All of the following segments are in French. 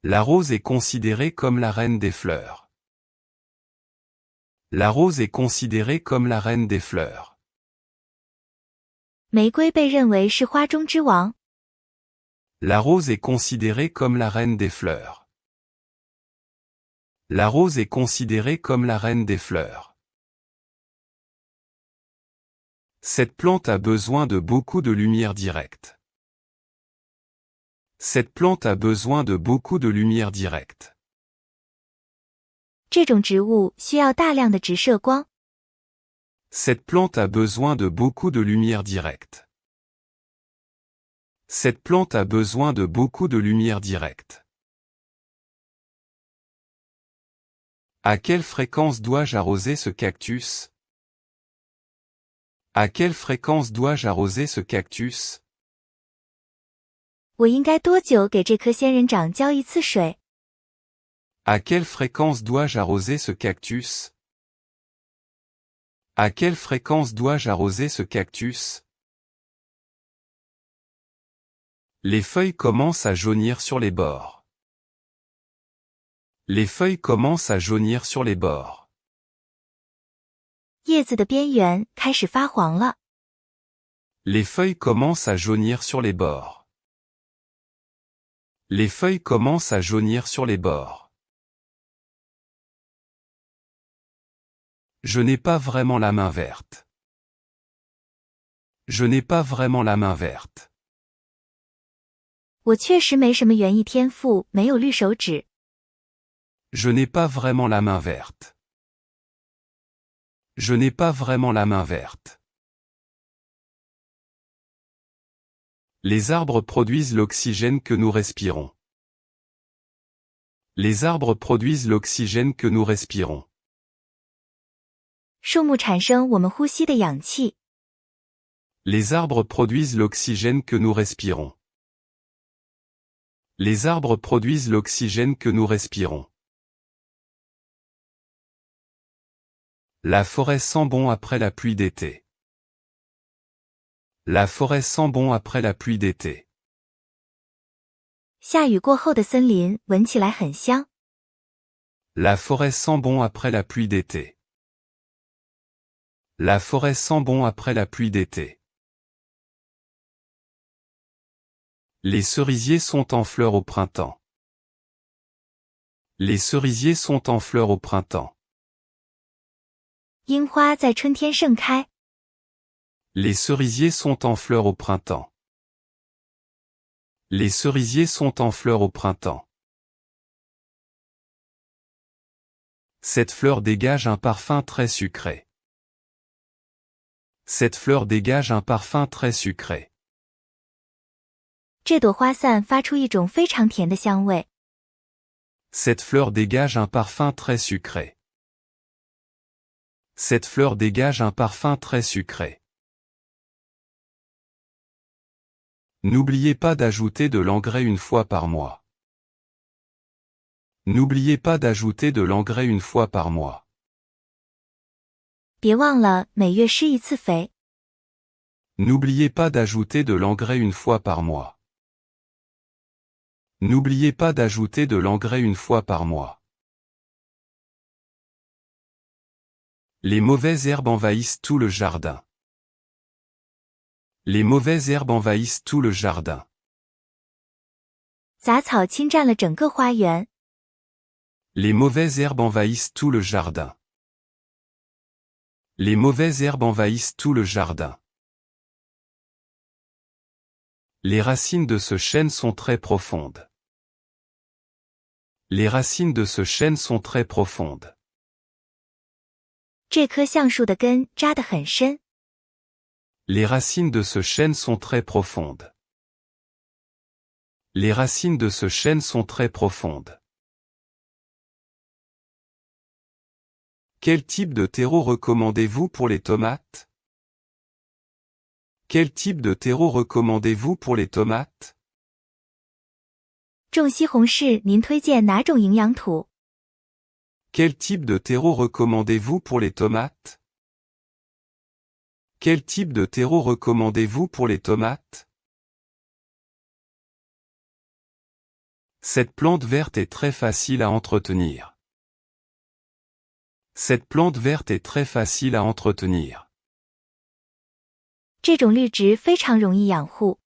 La rose est considérée comme la reine des fleurs. La rose est considérée comme la reine des fleurs. 玫瑰被认为是花中之王。La rose est considérée comme la reine des fleurs. La rose est considérée comme la reine des fleurs. Cette plante a besoin de beaucoup de lumière directe. Cette plante a besoin de beaucoup de lumière directe. 这种植物需要大量的直射光。Cette plante a besoin de beaucoup de lumière directe. Cette plante a besoin de beaucoup de lumière directe. À quelle fréquence dois-je arroser ce cactus? À quelle fréquence dois-je arroser ce cactus? 我应该多久给这棵仙人掌浇一次水？ À quelle fréquence dois-je arroser ce cactus? À quelle fréquence dois-je arroser ce cactus? Les feuilles commencent à jaunir sur les bords. Les feuilles commencent à jaunir sur les bords. 叶子的边缘开始发黄了。 Les feuilles commencent à jaunir sur les bords. Les feuilles commencent à jaunir sur les bords. Je n'ai pas vraiment la main verte. Je n'ai pas vraiment la main verte. 我确实没什么园艺天赋，没有绿手指。 Je n'ai pas vraiment la main verte. Je n'ai pas vraiment la main verte. Les arbres produisent l'oxygène que nous respirons. Les arbres produisent l'oxygène que nous respirons. 树木产生我们呼吸的氧气。 Les arbres produisent l'oxygène que nous respirons. Les arbres produisent l'oxygène que nous respirons. La forêt sent bon après la pluie d'été. La forêt sent bon après la pluie d'été. 下雨过后的森林闻起来很香。 La forêt sent bon après la pluie d'été. La forêt sent bon après la pluie d'été. Les cerisiers sont en fleurs au printemps. Les cerisiers sont en fleurs au printemps. 樱花在春天盛开。 Les cerisiers sont en fleurs au printemps. Les cerisiers sont en fleurs au printemps. Cette fleur dégage un parfum très sucré. Cette fleur dégage un parfum très sucré. 这朵花散发出一种非常甜的香味。 Cette fleur dégage un parfum très sucré. Cette fleur dégage un parfum très sucré. N'oubliez pas d'ajouter de l'engrais une fois par mois. N'oubliez pas d'ajouter de l'engrais une fois par mois. 别忘了每月施一次肥。 N'oubliez pas d'ajouter de l'engrais une fois par mois. N'oubliez pas d'ajouter de l'engrais une fois par mois. Les mauvaises herbes envahissent tout le jardin. Les mauvaises herbes envahissent tout le jardin. 杂草侵占了整个花园。 Les mauvaises herbes envahissent tout le jardin. Les mauvaises herbes envahissent tout le jardin. Les racines de ce chêne sont très profondes. Les racines de ce chêne sont très profondes. 这棵橡树的根扎得很深。 Les racines de ce chêne sont très profondes. Les racines de ce chêne sont très profondes. Quel type de terreau recommandez-vous pour les tomates? Quel type de terreau recommandez-vous pour les tomates? 种西红柿，您推荐哪种营养土？ Quel type de terreau recommandez-vous pour les tomates? Quel type de terreau recommandez-vous pour les tomates? Cette plante verte est très facile à entretenir. Cette plante verte est très facile à entretenir. 这种绿植非常容易养护。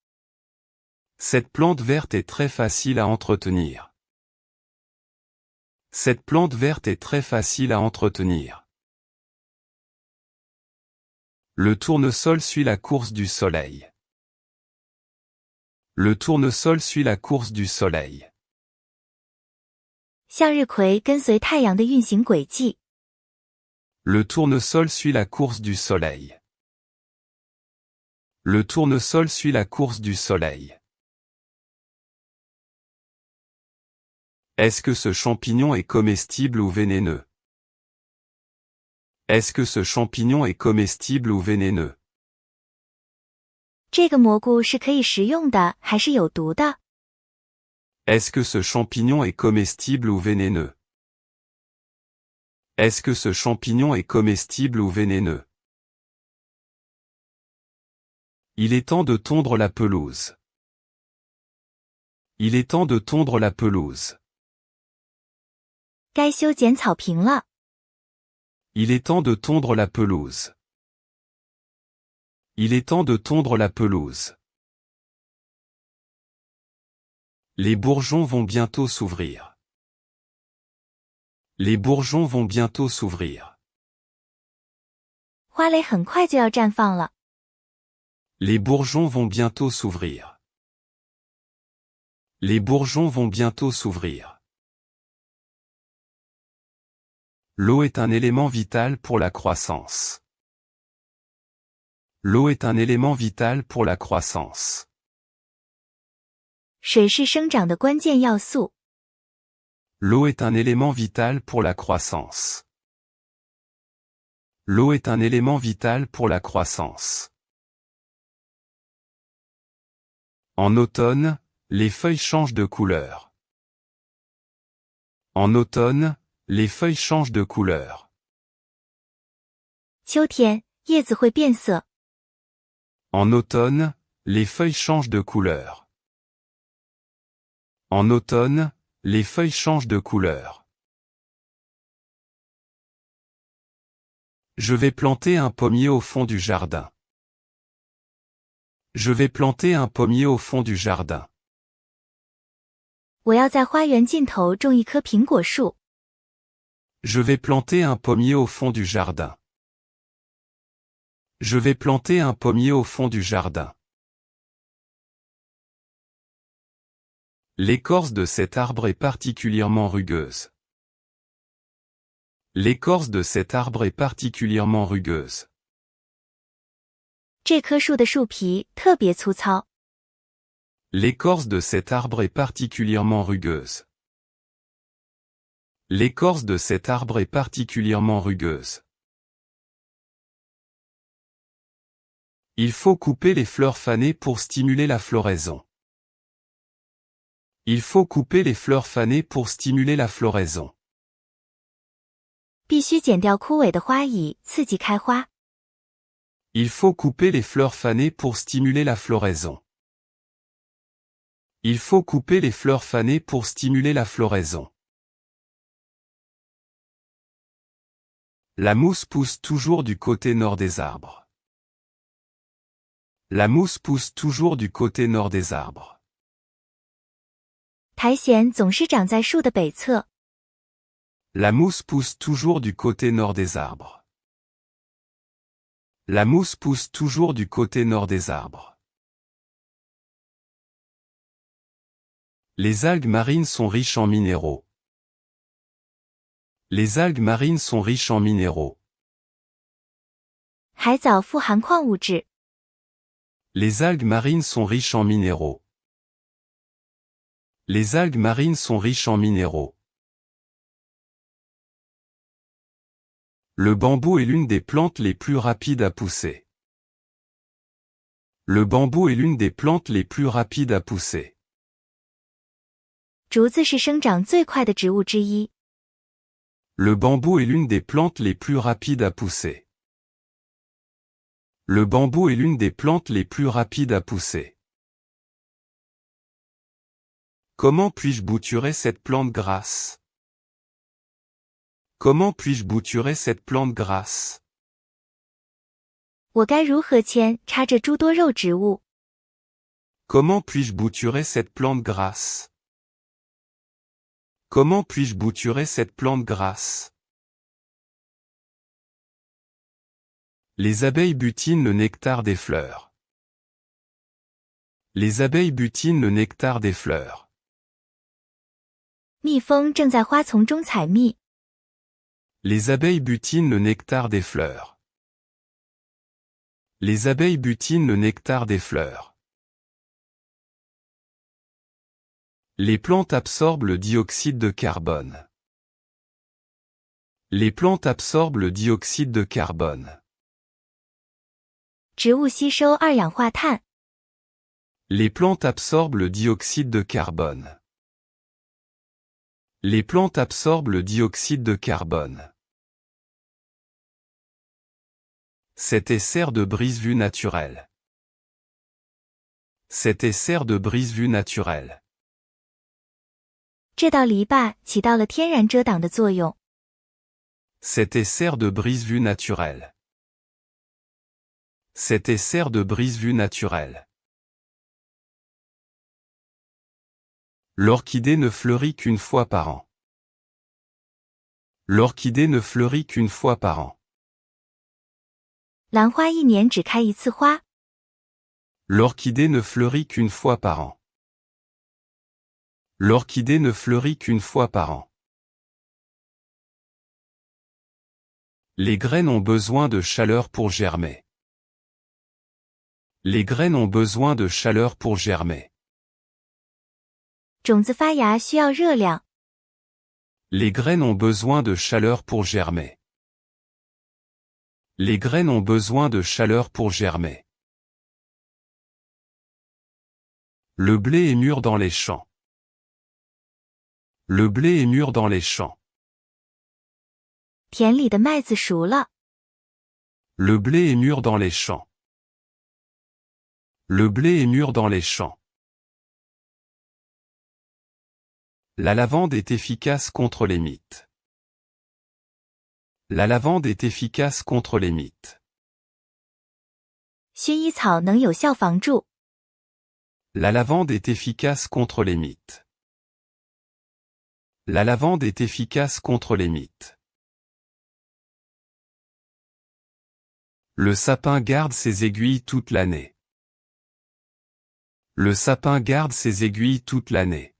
Cette plante verte est très facile à entretenir. Cette plante verte est très facile à entretenir. Le tournesol suit la course du soleil. Le tournesol suit la course du soleil. 向日葵跟随太阳的运行轨迹。 Le tournesol suit la course du soleil. Le tournesol suit la course du soleil. Est-ce que ce champignon est comestible ou vénéneux? Est-ce que ce champignon est comestible ou vénéneux? 这个蘑菇是可以食用的还是有毒的？ Est-ce que ce champignon est comestible ou vénéneux? Est-ce que ce champignon est comestible ou vénéneux? Il est temps de tondre la pelouse. Il est temps de tondre la pelouse. 该修剪草坪了。 Il est temps de tondre la pelouse. Il est temps de tondre la pelouse. Les bourgeons vont bientôt s'ouvrir. Les bourgeons vont bientôt s'ouvrir. 花蕾很快就要绽放了。 Les bourgeons vont bientôt s'ouvrir. Les bourgeons vont bientôt s'ouvrir. L'eau est un élément vital pour la croissance. L'eau est un élément vital pour la croissance. 水是生长的关键要素。 L'eau est un élément vital pour la croissance. L'eau est un élément vital pour la croissance. En automne, les feuilles changent de couleur. En automne, les feuilles changent de couleur. 秋天，叶子会变色。 En automne, les feuilles changent de couleur. En automne, les feuilles changent de couleur. Je vais planter un pommier au fond du jardin. Je vais planter un pommier au fond du jardin. 我要在花园尽头种一棵苹果树。 Je vais planter un pommier au fond du jardin. Je vais planter un pommier au fond du jardin. L'écorce de cet arbre est particulièrement rugueuse. L'écorce de cet arbre est particulièrement rugueuse. 这棵树的树皮特别粗糙。 L'écorce de cet arbre est particulièrement rugueuse. L'écorce de cet arbre est particulièrement rugueuse. Il faut couper les fleurs fanées pour stimuler la floraison. Il faut couper les fleurs fanées pour stimuler la floraison. 必须剪掉枯萎的花蚁，刺激开花。 Il faut couper les fleurs fanées pour stimuler la floraison. Il faut couper les fleurs fanées pour stimuler la floraison. La mousse pousse toujours du côté nord des arbres. La mousse pousse toujours du côté nord des arbres. 苔藓总是长在树的北侧。 La mousse pousse toujours du côté nord des arbres. La mousse pousse toujours du côté nord des arbres. Les algues marines sont riches en minéraux. Les algues marines sont riches en minéraux. 海藻富含矿物质。 Les algues marines sont riches en minéraux. Les algues marines sont riches en minéraux. Le bambou est l'une des plantes les plus rapides à pousser. Le bambou est l'une des plantes les plus rapides à pousser. 竹子是生长最快的植物之一。 Le bambou est l'une des plantes les plus rapides à pousser. Le bambou est l'une des plantes les plus rapides à pousser. Comment puis-je bouturer cette plante grasse? Comment puis-je bouturer cette plante grasse? 我该如何扦插这诸多肉植物？ Comment puis-je bouturer cette plante grasse? Comment puis-je bouturer cette plante grasse? Les abeilles butinent le nectar des fleurs. Les abeilles butinent le nectar des fleurs. 蜜蜂正在花丛中采蜜。 Les abeilles butinent le nectar des fleurs. Les abeilles butinent le nectar des fleurs. Les plantes absorbent le dioxyde de carbone. Les plantes absorbent le dioxyde de carbone. 植物吸收二氧化碳。 Les plantes absorbent le dioxyde de carbone. Les plantes absorbent le dioxyde de carbone. Cet esser de brise-vue naturel. Cet esser de brise-vue naturel. 这道篱笆起到了天然遮挡的作用。 Cet esser de brise-vue naturel. Cet esser de brise-vue naturel. L'orchidée ne fleurit qu'une fois par an. L'orchidée ne fleurit qu'une fois par an. 兰花一年只开一次花。 L'orchidée ne fleurit qu'une fois par an. L'orchidée ne fleurit qu'une fois par an. Les graines ont besoin de chaleur pour germer. Les graines ont besoin de chaleur pour germer. 种子发芽需要热量。 Les graines ont besoin de chaleur pour germer. Les graines ont besoin de chaleur pour germer. Le blé est mûr dans les champs. Le blé est mûr dans les champs. 田里的麦子熟了。 Le blé est mûr dans les champs. Le blé est mûr dans les champs. La lavande est efficace contre les mites. La lavande est efficace contre les mites. 薰衣草能有效防蛀。 La lavande est efficace contre les mites. La lavande est efficace contre les mites. Le sapin garde ses aiguilles toute l'année. Le sapin garde ses aiguilles toute l'année.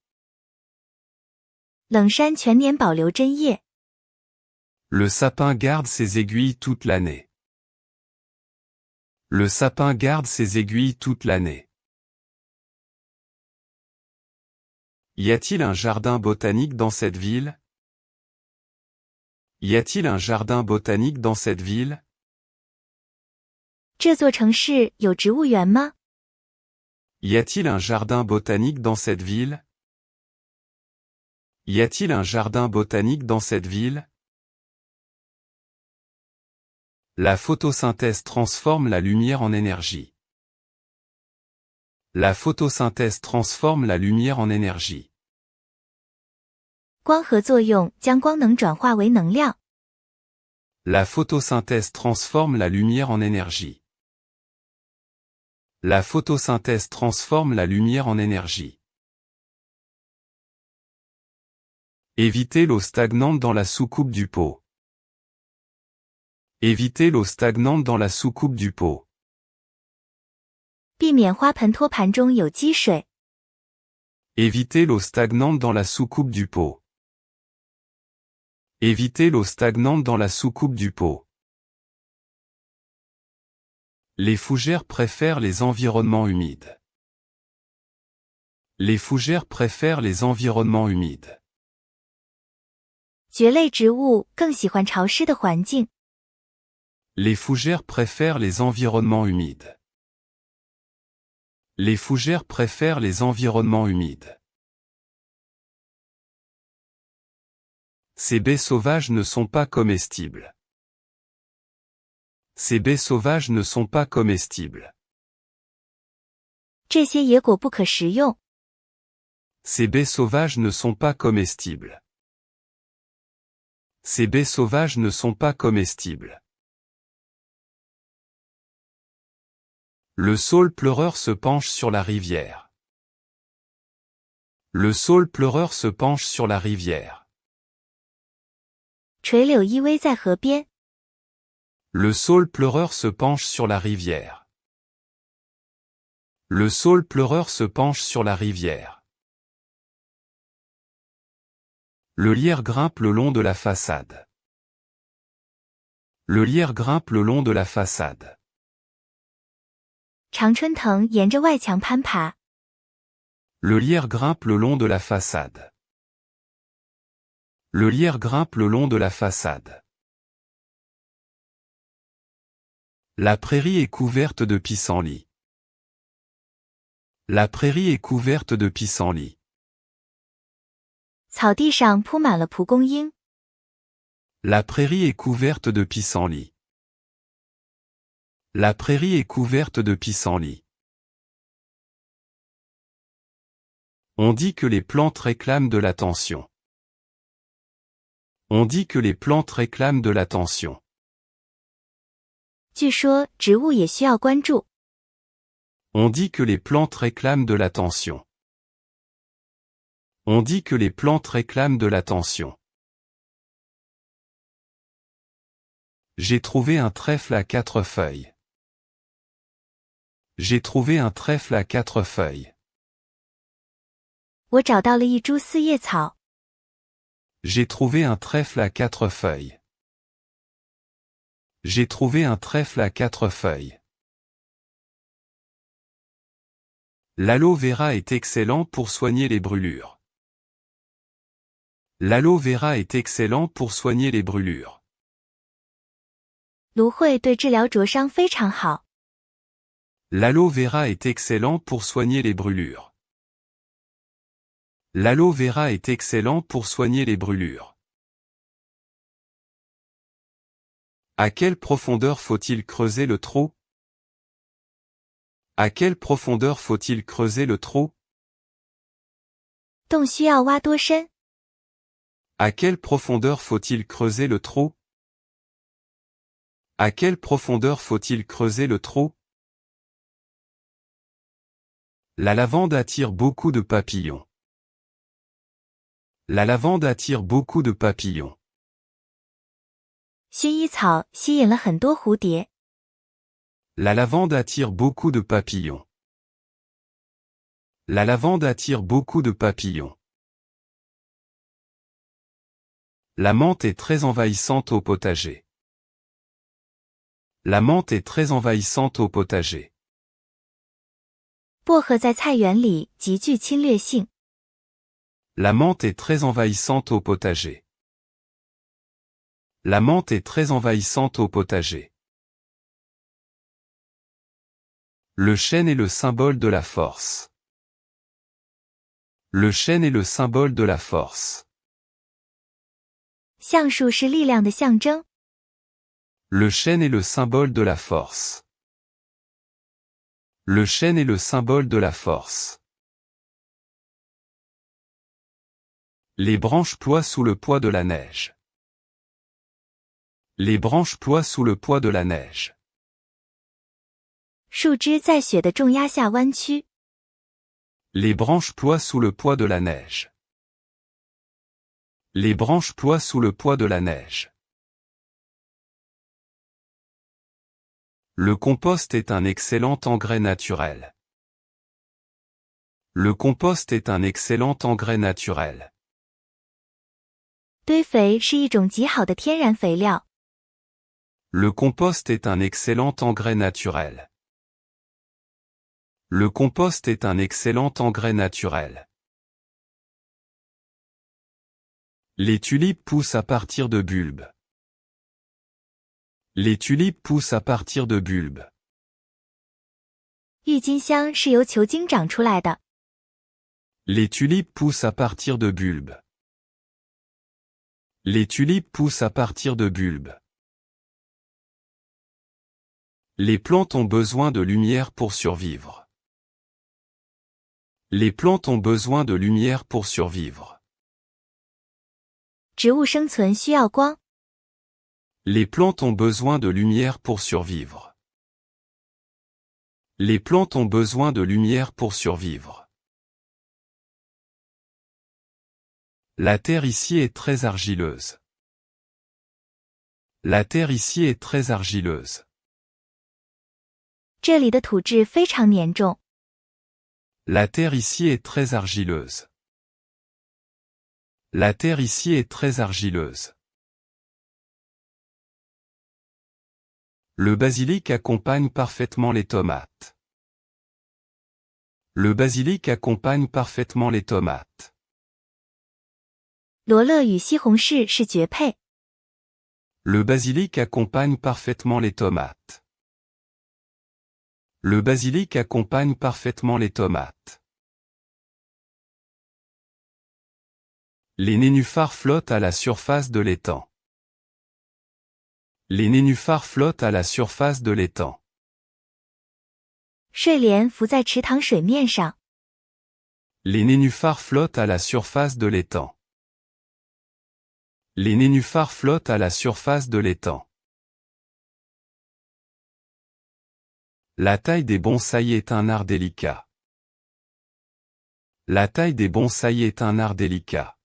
冷杉全年保留针叶。 Le sapin garde ses aiguilles toute l'année. Le sapin garde ses aiguilles toute l'année. Y a-t-il un jardin botanique dans cette ville? Y a-t-il un jardin botanique dans cette ville? 这座城市有植物园吗？ Y a-t-il un jardin botanique dans cette ville? Y a-t-il un jardin botanique dans cette ville? La photosynthèse transforme la lumière en énergie. La photosynthèse transforme la lumière en énergie. 光合作用将光能转化为能量。 La photosynthèse transforme la lumière en énergie. La photosynthèse transforme la lumière en énergie. Évitez l'eau stagnante dans la soucoupe du pot. Évitez l'eau stagnante dans la soucoupe du pot. 避免花盆托盘中有积水。 Évitez l'eau stagnante dans la soucoupe du pot. Évitez l'eau stagnante dans la soucoupe du pot. Les fougères préfèrent les environnements humides. Les fougères préfèrent les environnements humides. 蕨类植物更喜欢潮湿的环境。 Les fougères préfèrent les environnements humides. Les fougères préfèrent les environnements humides. Ces baies sauvages ne sont pas comestibles. Ces baies sauvages ne sont pas comestibles. 这些野果不可食用。Ces baies sauvages ne sont pas comestibles. Ces baies sauvages ne sont pas comestibles. Le saule pleureur se penche sur la rivière. Le saule pleureur se penche sur la rivière. 垂柳依偎在河边。 Le saule pleureur se penche sur la rivière. Le saule pleureur se penche sur la rivière. Le lierre grimpe le long de la façade. Le lierre grimpe le long de la façade. 常春藤沿着外墙攀爬。 Le lierre grimpe le long de la façade. Le lierre grimpe le long de la façade. La prairie est couverte de pissenlits. La prairie est couverte de pissenlits. 草地上铺满了蒲公英。 La prairie est couverte de pissenlits. La prairie est couverte de pissenlits. On dit que les plantes réclament de l'attention. On dit que les plantes réclament de l'attention. 据说植物也需要关注。 On dit que les plantes réclament de l'attention. On dit que les plantes réclament de l'attention. J'ai trouvé un trèfle à 4 feuilles. J'ai trouvé un trèfle à 4 feuilles. 我找到了一株四叶草。 J'ai trouvé un trèfle à 4 feuilles. J'ai trouvé un trèfle à 4 feuilles. L'aloe vera est excellent pour soigner les brûlures. L'aloe vera est excellent pour soigner les brûlures. 芦荟对治疗灼伤非常好。 L'aloe vera est excellent pour soigner les brûlures. L'aloe vera est excellent pour soigner les brûlures. À quelle profondeur faut-il creuser le trou? À quelle profondeur faut-il creuser le trou? 洞需要挖多深？ À quelle profondeur faut-il creuser le trou? À quelle profondeur faut-il creuser le trou? La lavande attire beaucoup de papillons. La lavande attire beaucoup de papillons. 薰衣草吸引了很多蝴蝶。 La lavande attire beaucoup de papillons. La lavande attire beaucoup de papillons. La menthe est très envahissante au potager. La menthe est très envahissante au potager. 薄荷在菜园里极具侵略性。 La menthe est très envahissante au potager. La menthe est très envahissante au potager. Le chêne est le symbole de la force. Le chêne est le symbole de la force. 橡树是力量的象征。 Le chêne est le symbole de la force. Le chêne est le symbole de la force. Les branches ploient sous le poids de la neige. Les branches ploient sous le poids de la neige. 树枝在雪的重压下弯曲。 Les branches ploient sous le poids de la neige. Les branches ploient sous le poids de la neige. Le compost est un excellent engrais naturel. Le compost est un excellent engrais naturel. 堆肥是一种极好的天然肥料。 Le compost est un excellent engrais naturel. Le compost est un excellent engrais naturel. Les tulipes poussent à partir de bulbes. Les tulipes poussent à partir de bulbes. 郁金香是由球茎长出来的。 Les tulipes poussent à partir de bulbes. Les tulipes poussent à partir de bulbes. Les plantes ont besoin de lumière pour survivre. Les plantes ont besoin de lumière pour survivre. 植物生存需要光。 Les plantes ont besoin de lumière pour survivre. Les plantes ont besoin de lumière pour survivre. La terre ici est très argileuse. La terre ici est très argileuse. 这里的土质非常粘重。 La terre ici est très argileuse. La terre ici est très argileuse. Le basilic accompagne parfaitement les tomates. Le basilic accompagne parfaitement les tomates. 罗勒与西红柿是绝配。 Le basilic accompagne parfaitement les tomates. Le basilic accompagne parfaitement les tomates. Les nénuphars flottent à la surface de l'étang. Les nénuphars flottent à la surface de l'étang. 睡莲浮在池塘水面上。 Les nénuphars flottent à la surface de l'étang. Les nénuphars flottent à la surface de l'étang. La taille des bonsaïs est un art délicat. La taille des bonsaïs est un art délicat.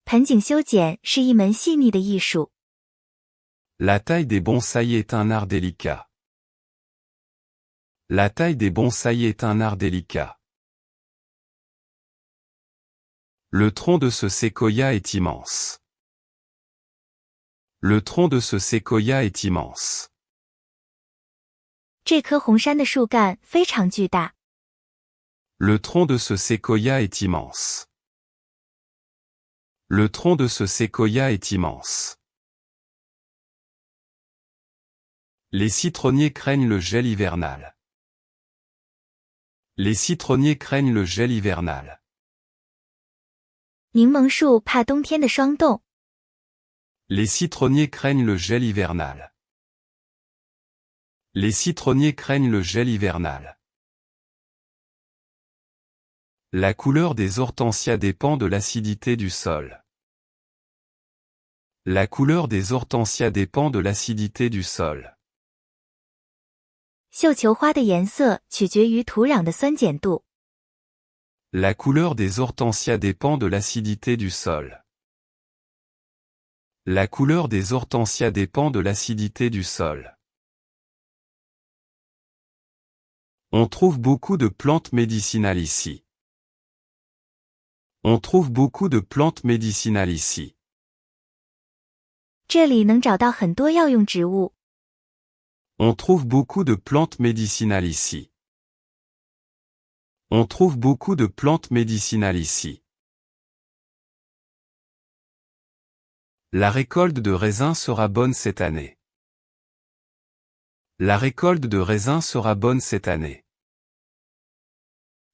盆景修剪是一门细腻的艺术。 La taille des bonsaïs est un art délicat. La taille des bonsaïs est un art délicat. Le tronc de ce séquoia est immense. Le tronc de ce séquoia est immense. 这棵红杉的树干非常巨大。 Le tronc de ce séquoia est immense. Le tronc de ce séquoia est immense. Les citronniers craignent le gel hivernal. Les citronniers craignent le gel hivernal. 柠檬树怕冬天的霜冻。 Les citronniers craignent le gel hivernal. Les citronniers craignent le gel hivernal. La couleur des hortensias dépend de l'acidité du sol. La couleur des hortensias dépend de l'acidité du sol. 绣球花的颜色取决于土壤的酸碱度。 La couleur des hortensias dépend de l'acidité du sol. La couleur des hortensias dépend de l'acidité du sol. On trouve beaucoup de plantes médicinales ici. On trouve beaucoup de plantes médicinales ici. 这里能找到很多药用植物。 On trouve beaucoup de plantes médicinales ici. On trouve beaucoup de plantes médicinales ici. La récolte de raisins sera bonne cette année. La récolte de raisins sera bonne cette année.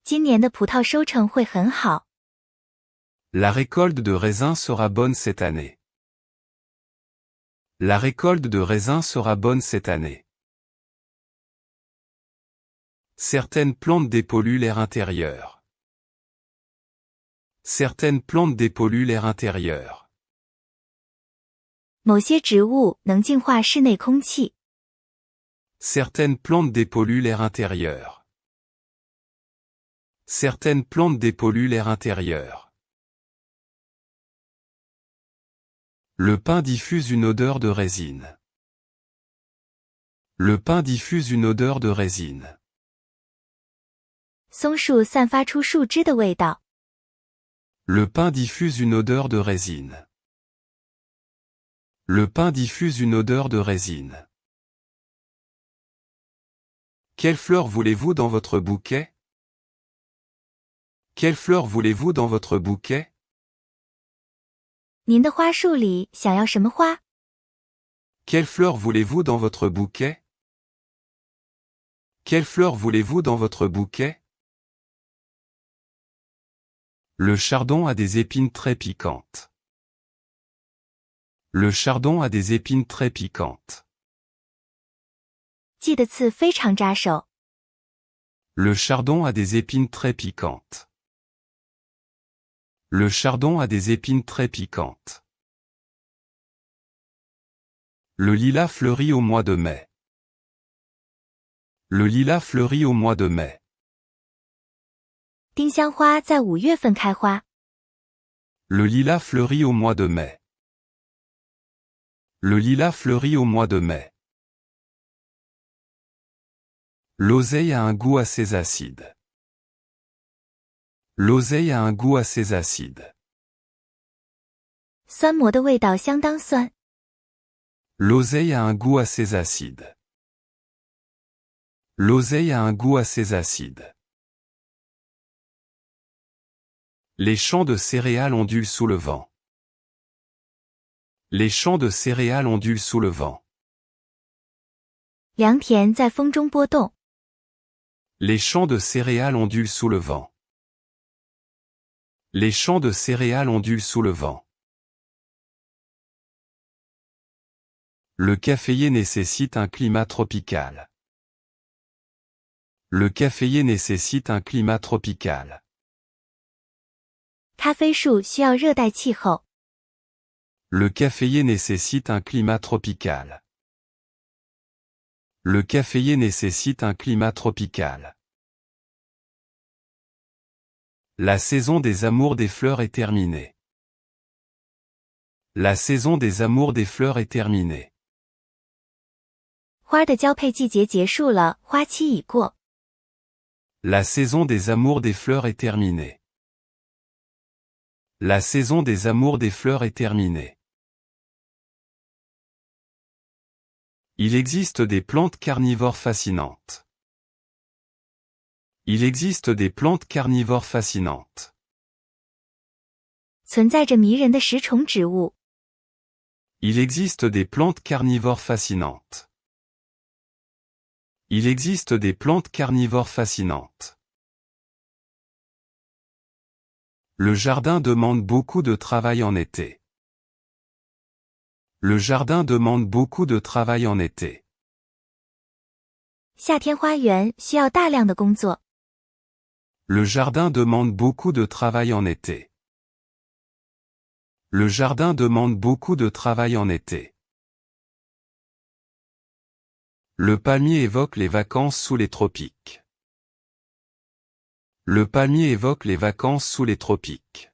今年的葡萄收成会很好。 La récolte de raisins sera bonne cette année. La récolte de raisins sera bonne cette année. Certaines plantes dépolluent l'air intérieur. Certaines plantes dépolluent l'air intérieur. 某些植物能净化室内空气。 Certaines plantes dépolluent l'air intérieur. Certaines plantes dépolluent l'air intérieur. Le pain diffuse une odeur de résine. Le pain diffuse une odeur de résine. 松树散发出树枝的味道。 Le pain diffuse une odeur de résine. Le pain diffuse une odeur de résine. Quelle fleur voulez-vous dans votre bouquet? Quelle fleur voulez-vous dans votre bouquet? 您的花束里想要什么花？ Quelle fleur voulez-vous dans votre bouquet? Quelle fleur voulez-vous dans votre bouquet? Le chardon a des épines très piquantes. Le chardon a des épines très piquantes. 荠的刺非常扎手。Le chardon a des épines très piquantes. Le chardon a des épines très piquantes. Le lilas fleurit au mois de mai. Le lilas fleurit au mois de mai. 丁香花在5月份开花。Le lilas fleurit au mois de mai. Le lilas fleurit au mois de mai. L'oseille a un goût assez acide. L'oseille a un goût assez acide. 酸蘑的味道相当酸。L'oseille a un goût assez acide. L'oseille a un goût assez acide. Les champs de céréales ondulent sous le vent. Les champs de céréales ondulent sous le vent. 良田在风中波动。Les champs de céréales ondulent sous le vent. Les champs de céréales ondulent sous le vent. Le caféier nécessite un climat tropical. Le caféier nécessite un climat tropical. 咖啡树需要热带气候。Le caféier nécessite un climat tropical. Le caféier nécessite un climat tropical. La saison des amours des fleurs est terminée. La saison des amours des fleurs est terminée. 花的交配季节结束了，花期已过。La saison des amours des fleurs est terminée. La saison des amours des fleurs est terminée. Il existe des plantes carnivores fascinantes. Il existe des plantes carnivores fascinantes. 存在着迷人的食虫植物。Il existe des plantes carnivores fascinantes. Il existe des plantes carnivores fascinantes. Le jardin demande beaucoup de travail en été. Le jardin demande beaucoup de travail en été. 夏天花园需要大量的工作。Le jardin demande beaucoup de travail en été. Le jardin demande beaucoup de travail en été. Le palmier évoque les vacances sous les tropiques. Le palmier évoque les vacances sous les tropiques.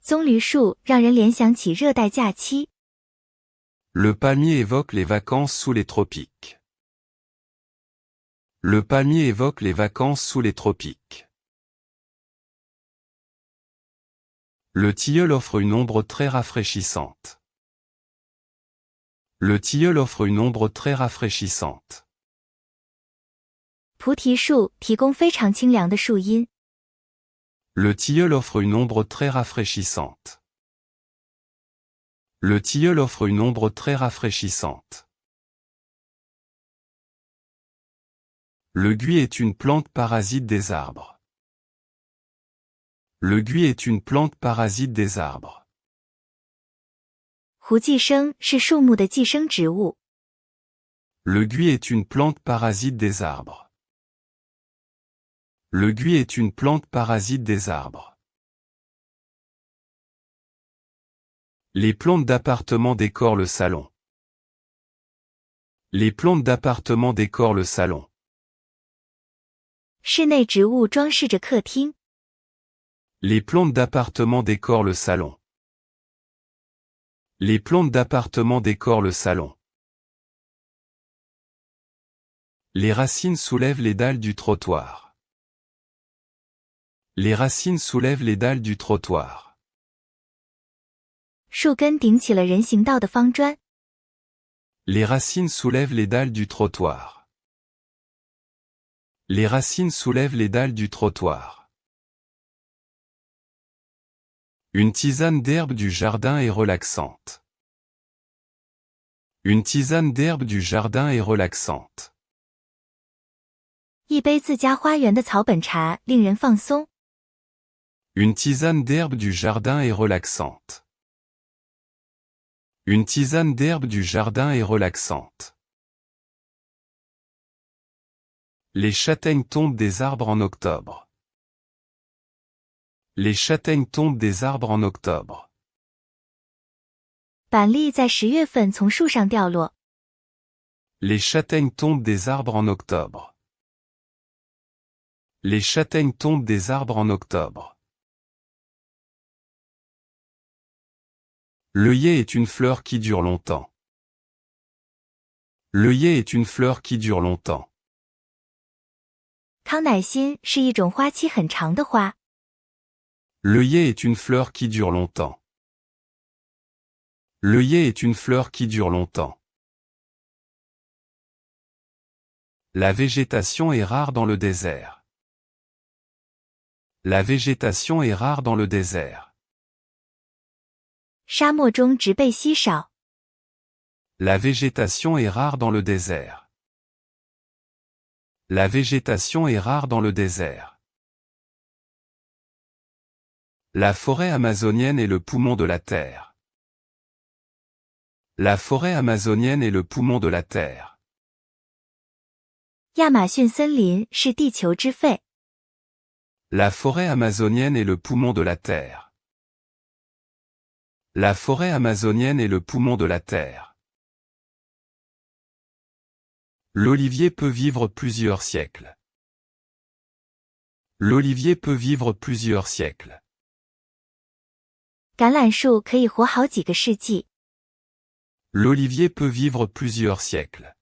棕榈树让人联想起热带假期。Le palmier évoque les vacances sous les tropiques. Le palmier évoque les vacances sous les tropiques. Le tilleul offre une ombre très rafraîchissante. Le tilleul offre une ombre très rafraîchissante. 菩提树提供非常清凉的树荫。Le tilleul offre une ombre très rafraîchissante. Le tilleul offre une ombre très rafraîchissante. Le gui est une plante parasite des arbres. Le gui est une plante parasite des arbres. 胡寄生是树木的寄生植物。Le gui est une plante parasite des arbres. Le gui est une plante parasite des arbres. Les plantes d'appartement décorent le salon. Les plantes d'appartement décorent le salon. 室内植物装饰着客厅。Les plantes d'appartement décorent le salon. Les plantes d'appartement décorent le salon. Les racines soulèvent les dalles du trottoir. Les racines soulèvent les dalles du trottoir. 树根顶起了人行道的方砖。Les racines soulèvent les dalles du trottoir. Les racines soulèvent les dalles du trottoir. Une tisane d'herbe du jardin est relaxante. Une tisane d'herbe du jardin est relaxante. 一杯自家花园的草本茶令人放松。Une tisane d'herbe du jardin est relaxante. Une tisane d'herbe du jardin est relaxante. Les châtaignes tombent des arbres en octobre. Les châtaignes tombent des arbres en octobre. 板栗在10月份从树上掉落。 Les châtaignes tombent des arbres en octobre. Les châtaignes tombent des arbres en octobre. L'œillet est une fleur qui dure longtemps. L'œillet est une fleur qui dure longtemps. 康乃馨是一种花期很长的花。 L'œillet est une fleur qui dure longtemps. L'œillet est une fleur qui dure longtemps. La végétation est rare dans le désert. La végétation est rare dans le désert. 沙漠中植被稀少。 La végétation est rare dans le désert. La végétation est rare dans le désert. La forêt amazonienne est le poumon de la Terre. La forêt amazonienne est le poumon de la Terre. 亚马逊森林是地球之肺。 La forêt amazonienne est le poumon de la Terre. La forêt amazonienne est le poumon de la Terre. L'olivier peut vivre plusieurs siècles. L'olivier peut vivre plusieurs siècles. 橄榄树可以活好几个世纪。 L'olivier peut vivre plusieurs siècles.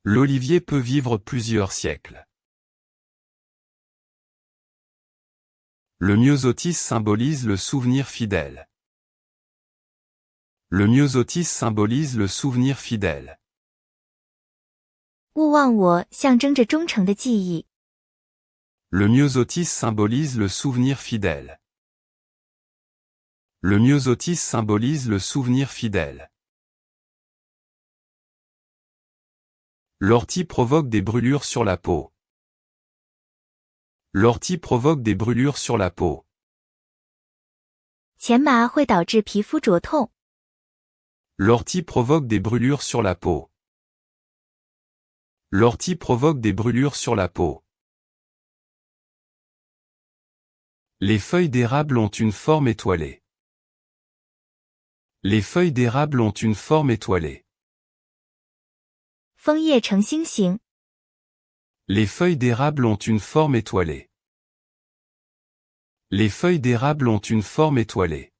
L'olivier peut vivre plusieurs siècles. Le myosotis symbolise le souvenir fidèle. Le myosotis symbolise le souvenir fidèle. 勿忘我象征着忠诚的记忆。 Le myosotis symbolise le souvenir fidèle. Le myosotis symbolise le souvenir fidèle. L'ortie provoque des brûlures sur la peau. L'ortie provoque des brûlures sur la peau. 前麻会导致皮肤灼痛。 L'ortie provoque des brûlures sur la peau. L'ortie provoque des brûlures sur la peau. Les feuilles d'érable ont une forme étoilée. Les feuilles d'érable ont une forme étoilée. 枫叶呈星形。 Les feuilles d'érable ont une forme étoilée. Les feuilles d'érable ont une forme étoilée.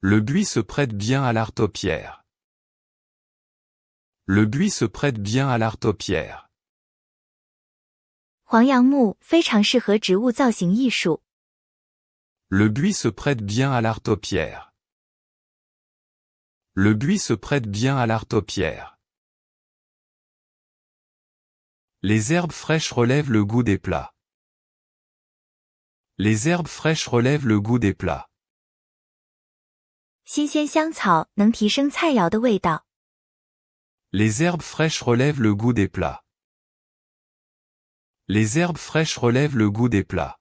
Le buis se prête bien à l'art taupière. Le buis se prête bien à l'art taupière. 黄杨木非常适合植物造型艺术。 Le buis se prête bien à l'art taupière. Le buis se prête bien à l'art taupière. Les herbes fraîches relèvent le goût des plats. Les herbes fraîches relèvent le goût des plats. 新鲜香草能提升菜肴的味道。 Les herbes fraîches relèvent le goût des plats. Les herbes fraîches relèvent le goût des plats.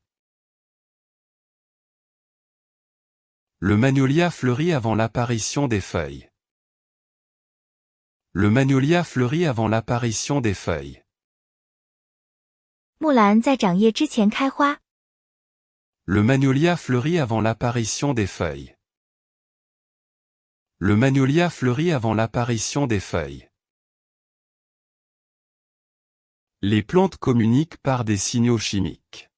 Le magnolia fleurit avant l'apparition des feuilles. Le magnolia fleurit avant l'apparition des feuilles. 木兰在长叶之前开花。 Le magnolia fleurit avant l'apparition des feuilles. Le magnolia fleurit avant l'apparition des feuilles. Les plantes communiquent par des signaux chimiques.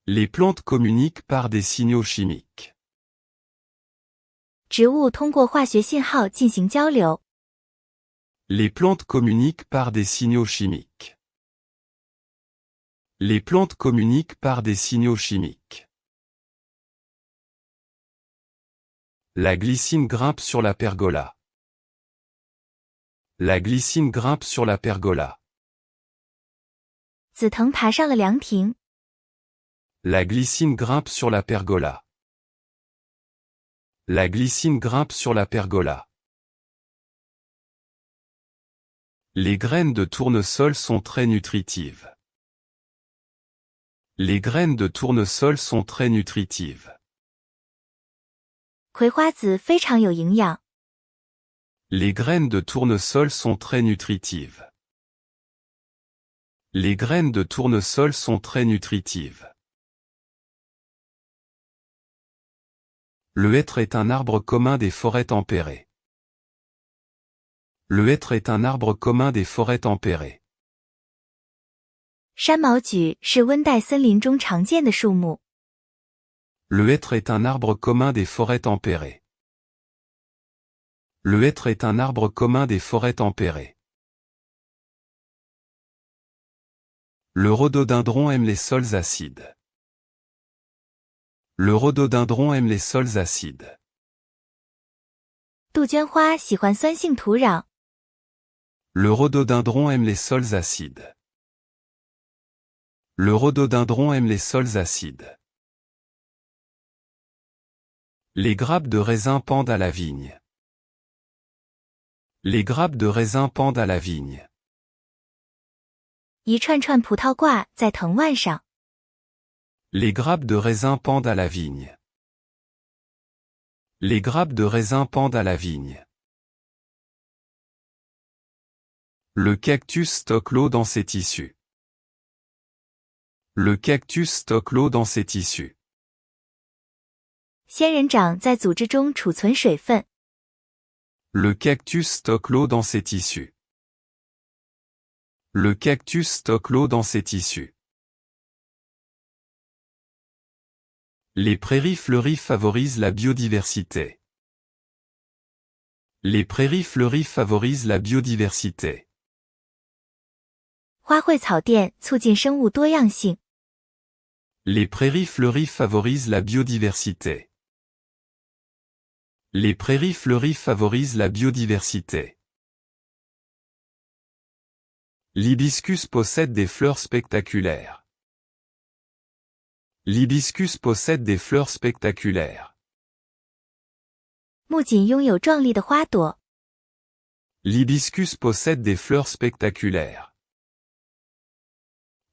Les plantes communiquent par des signaux chimiques. 植物通过化学信号进行交流。 Les plantes communiquent par des signaux chimiques. Les plantes communiquent par des signaux chimiques. La glycine grimpe sur la pergola. La glycine grimpe sur la pergola. 紫藤爬上了凉亭。 La glycine grimpe sur la pergola. La glycine grimpe sur la pergola. Les graines de tournesol sont très nutritives. Les graines de tournesol sont très nutritives. 葵花籽非常有营养。Les graines de tournesol sont très nutritives. Les graines de tournesol sont très nutritives. Le hêtre est un arbre commun des forêts tempérées. Le hêtre est un arbre commun des forêts tempérées. 山毛榉是温带森林中常见的树木。Le hêtre est un arbre commun des forêts tempérées. Le hêtre est un arbre commun des forêts tempérées. Le rhododendron aime les sols acides. Le rhododendron aime les sols acides. 杜鹃花喜欢酸性土壤。Le rhododendron aime les sols acides. Le rhododendron aime les sols acides. Les grappes de raisin pendent à la vigne. Les grappes de raisin pendent à la vigne. 一串串葡萄挂在藤蔓上。Les grappes de raisin pendent à la vigne. Les grappes de raisin pendent à la vigne. Le cactus stocke l'eau dans ses tissus. Le cactus stocke l'eau dans ses tissus. 仙人掌在组织中储存水分。Le cactus stocke l'eau dans ses tissus. Le cactus stocke l'eau dans ses tissus. Les prairies fleuries favorisent la biodiversité. Les prairies fleuries favorisent la biodiversité. 花卉草甸促进生物多样性。Les prairies fleuries favorisent la biodiversité. Les prairies fleuries favorisent la biodiversité. L'hibiscus possède des fleurs spectaculaires. L'hibiscus possède des fleurs spectaculaires. 木槿拥有壮丽的花朵。L'hibiscus possède des fleurs spectaculaires.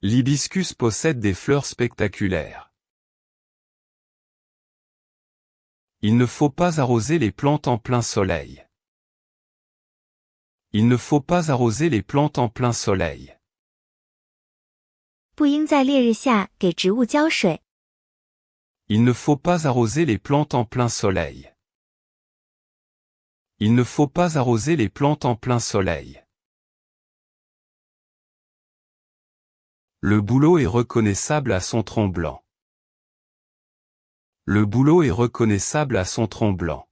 L'hibiscus possède des fleurs spectaculaires. Il ne faut pas arroser les plantes en plein soleil. Il ne faut pas arroser les plantes en plein soleil. 不应在烈日下给植物浇水。Il ne faut pas arroser les plantes en plein soleil. Il ne faut pas arroser les plantes en plein soleil. Le bouleau est reconnaissable à son tronc blanc. Le bouleau est reconnaissable à son tronc blanc.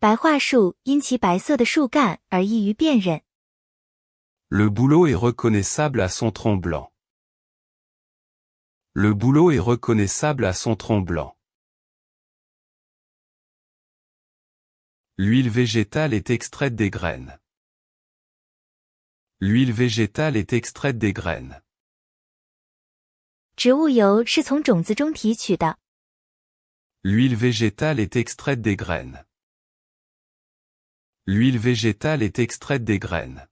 白桦树因其白色的树干而易于辨认。Le bouleau est reconnaissable à son tronc blanc. Le bouleau est reconnaissable à son tronc blanc. L'huile végétale est extraite des graines. L'huile végétale est extraite des graines. 植物油是从种子中提取的。L'huile végétale est extraite des graines. L'huile végétale est extraite des graines.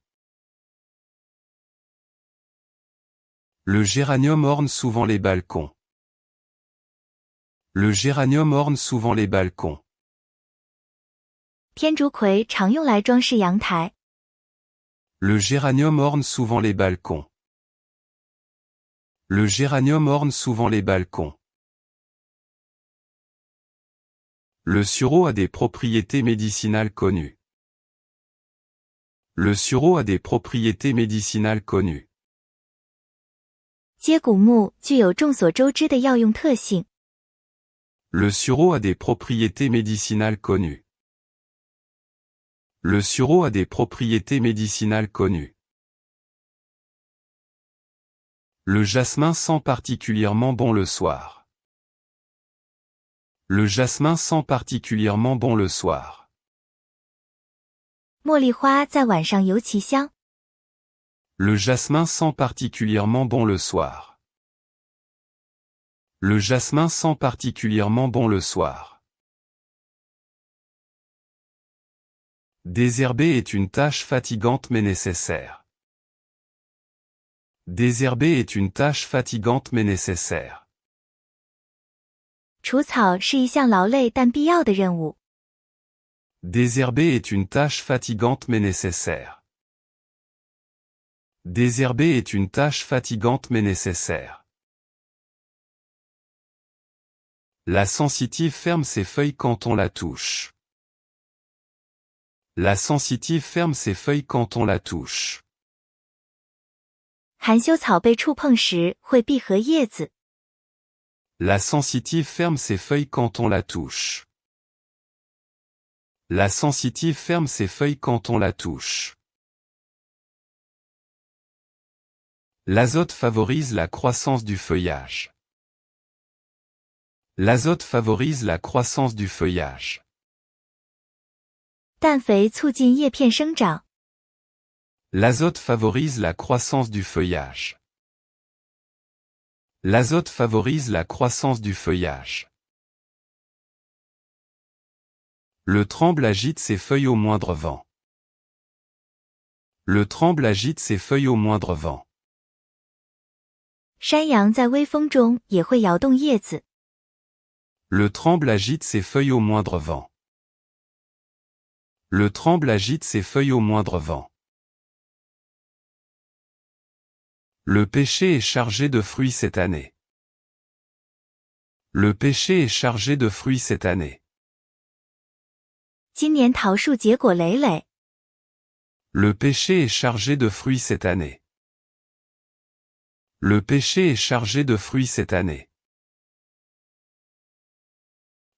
Le géranium orne souvent les balcons. Le géranium orne souvent les balcons. 天竺葵常用来装饰阳台。Le géranium orne souvent les balcons. Le géranium orne souvent les balcons. Le sureau a des propriétés médicinales connues. Le sureau a des propriétés médicinales connues. 接骨木具有众所周知的药用特性。Le sureau a des propriétés médicinales connues. Le sureau a des propriétés médicinales connues. Le jasmin sent particulièrement bon le soir. Le jasmin sent particulièrement bon le soir. 茉莉花在晚上尤其香。Le jasmin sent particulièrement bon le soir. Le jasmin sent particulièrement bon le soir. Désherber est une tâche fatigante mais nécessaire. Désherber est une tâche fatigante mais nécessaire. 除草是一项劳累但必要的任务。Désherber est une tâche fatigante mais nécessaire. Désherber est une tâche fatigante mais nécessaire. La sensitive ferme ses feuilles quand on la touche. La sensitive ferme ses feuilles quand on la touche. 含羞草被触碰时会闭合叶子。 La sensitive ferme ses feuilles quand on la touche. La sensitive ferme ses feuilles quand on la touche. L'azote favorise la croissance du feuillage. L'azote favorise la croissance du feuillage. 氮肥促进叶片生长。 L'azote favorise la croissance du feuillage. L'azote favorise la croissance du feuillage. Le tremble agite ses feuilles au moindre vent. Le tremble agite ses feuilles au moindre vent. 山羊在微风中也会摇动叶子。 Le tremble agite ses feuilles au moindre vent. Le tremble agite ses feuilles au moindre vent. Le pêcher est chargé de fruits cette année. Le pêcher est chargé de fruits cette année. 今年桃树结果累累。 Le pêcher est chargé de fruits cette année. Le pêcher est chargé de fruits cette année.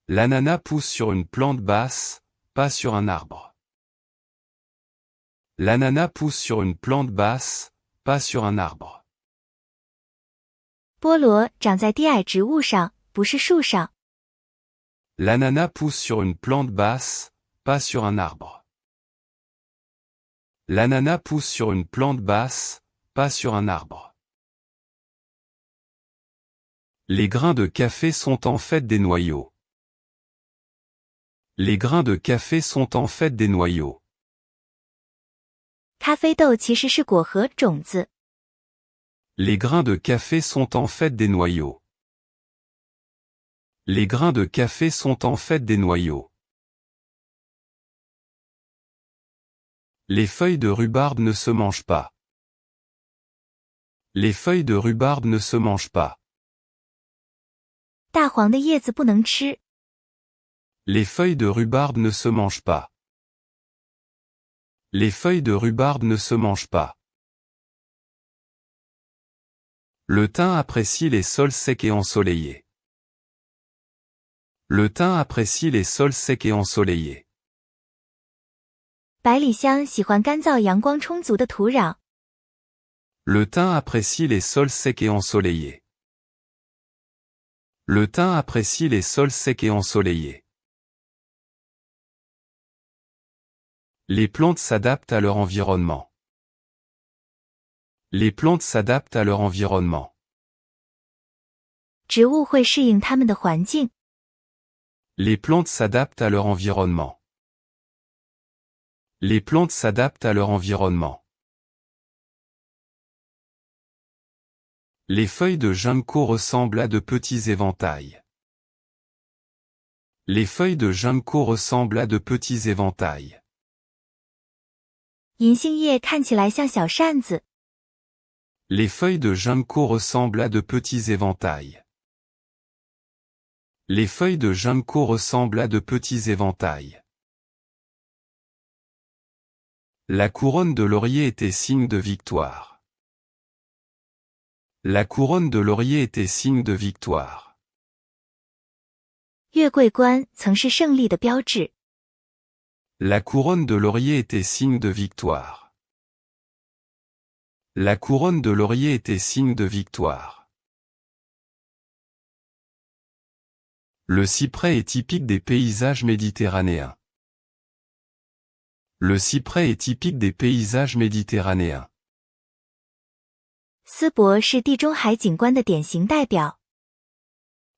L'ananas pousse sur une plante basse, pas sur un arbre. L'ananas pousse sur une plante basse, pas sur un arbre. 菠萝长在低矮植物上，不是树上。 L'ananas pousse sur une plante basse, pas sur un arbre. L'ananas pousse sur une plante basse, pas sur un arbre. Les grains de café sont en fait des noyaux. Les grains de café sont en fait des noyaux. 咖啡豆其实是果核种子。 Les grains de café sont en fait des noyaux. Les grains de café sont en fait des noyaux. Les feuilles de rhubarbe ne se mangent pas. Les feuilles de rhubarbe ne se mangent pas. 大黄的叶子不能吃。 Les feuilles de rhubarbe ne se mangent pas. Les feuilles de rhubarbe ne se mangent pas. Le thym apprécie les sols secs et ensoleillés. Le thym apprécie les sols secs et ensoleillés. 百里香喜欢干燥阳光充足的土壤。 Le thym apprécie les sols secs et ensoleillés. Le thym apprécie les sols secs et ensoleillés. Les plantes s'adaptent à leur environnement. Les plantes s'adaptent à leur environnement. 植物会适应它们的环境。 Les plantes s'adaptent à leur environnement. Les plantes s'adaptent à leur environnement. Les feuilles de ginkgo ressemblent à de petits éventails. Les feuilles de ginkgo ressemblent à de petits éventails. 银杏叶看起来像小扇子。 Les feuilles de ginkgo ressemblent à de petits éventails. Les feuilles de ginkgo ressemblent à de petits éventails. La couronne de laurier était signe de victoire. La couronne de laurier était signe de victoire. 月桂冠曾是胜利的标志。 La couronne de laurier était signe de victoire. La couronne de laurier était signe de victoire. Le cyprès est typique des paysages méditerranéens. Le cyprès est typique des paysages méditerranéens. 丝柏是地中海景观的典型代表。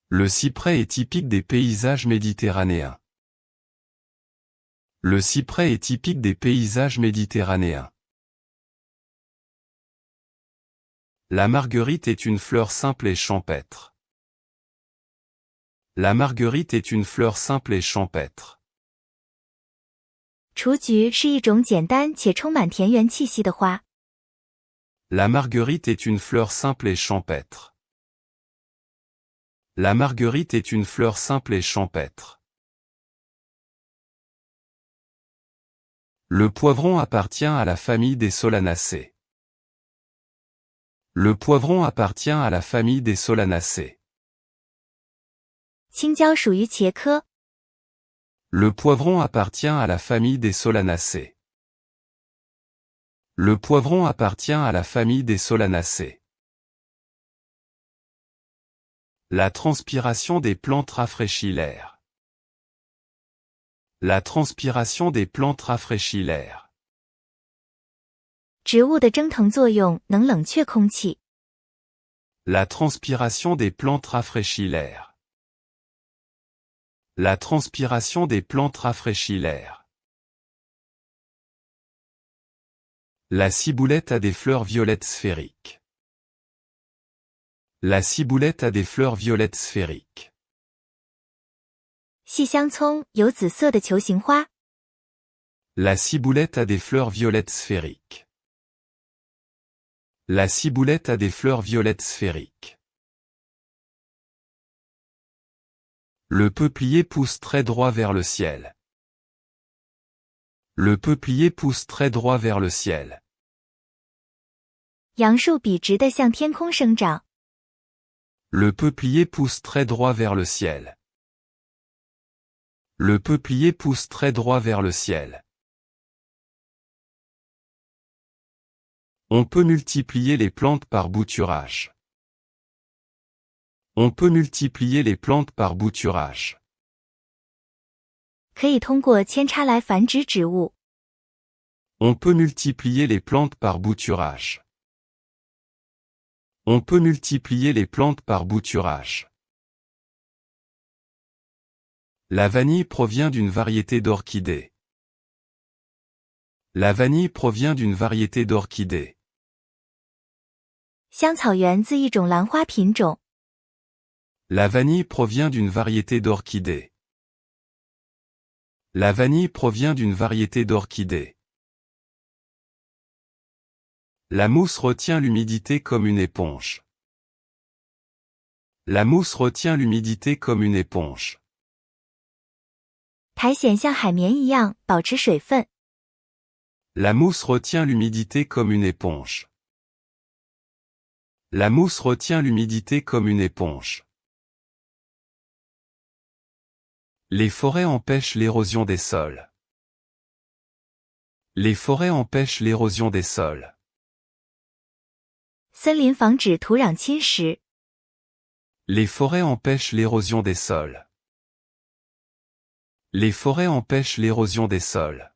Le cyprès est typique des paysages méditerranéens. Le cyprès est typique des paysages méditerranéens. La marguerite est une fleur simple et champêtre. La marguerite est une fleur simple et champêtre. 雏菊是一种简单且充满田园气息的花。La marguerite est une fleur simple et champêtre. La marguerite est une fleur simple et champêtre. Le poivron appartient à la famille des Solanacées. Le poivron appartient à la famille des Solanacées. 青椒属于茄科。Le poivron appartient à la famille des Solanacées. Le poivron appartient à la famille des Solanacées. La transpiration des plantes rafraîchit l'air. La transpiration des plantes rafraîchit l'air. 植物的蒸腾作用能冷却空气。La transpiration des plantes rafraîchit l'air. La transpiration des plantes rafraîchit l'air. La ciboulette a des fleurs violettes sphériques. La ciboulette a des fleurs violettes sphériques. 细香葱有紫色的球形花。La ciboulette a des fleurs violettes sphériques. La ciboulette a des fleurs violettes sphériques. Le peuplier pousse très droit vers le ciel. Le peuplier pousse très droit vers le ciel. 杨树笔直地向天空生长。Le peuplier pousse très droit vers le ciel. Le peuplier pousse très droit vers le ciel. On peut multiplier les plantes par bouturage. On peut multiplier les plantes par bouturage. 可以通过扦插来繁殖植物。On peut multiplier les plantes par bouturage. On peut multiplier les plantes par bouturage. La vanille provient d'une variété d'orchidées. La vanille provient d'une variété d'orchidées. 香草源自一种兰花品种。La vanille provient d'une variété d'orchidées. La vanille provient d'une variété d'orchidées. La mousse retient l'humidité comme une éponge. La mousse retient l'humidité comme une éponge. 苔藓像海绵一样保持水分。La mousse retient l'humidité comme une éponge. La mousse retient l'humidité comme une éponge. Les forêts empêchent l'érosion des sols. Les forêts empêchent l'érosion des sols. 森林防止土壤侵蚀。Les forêts empêchent l'érosion des sols. Les forêts empêchent l'érosion des sols.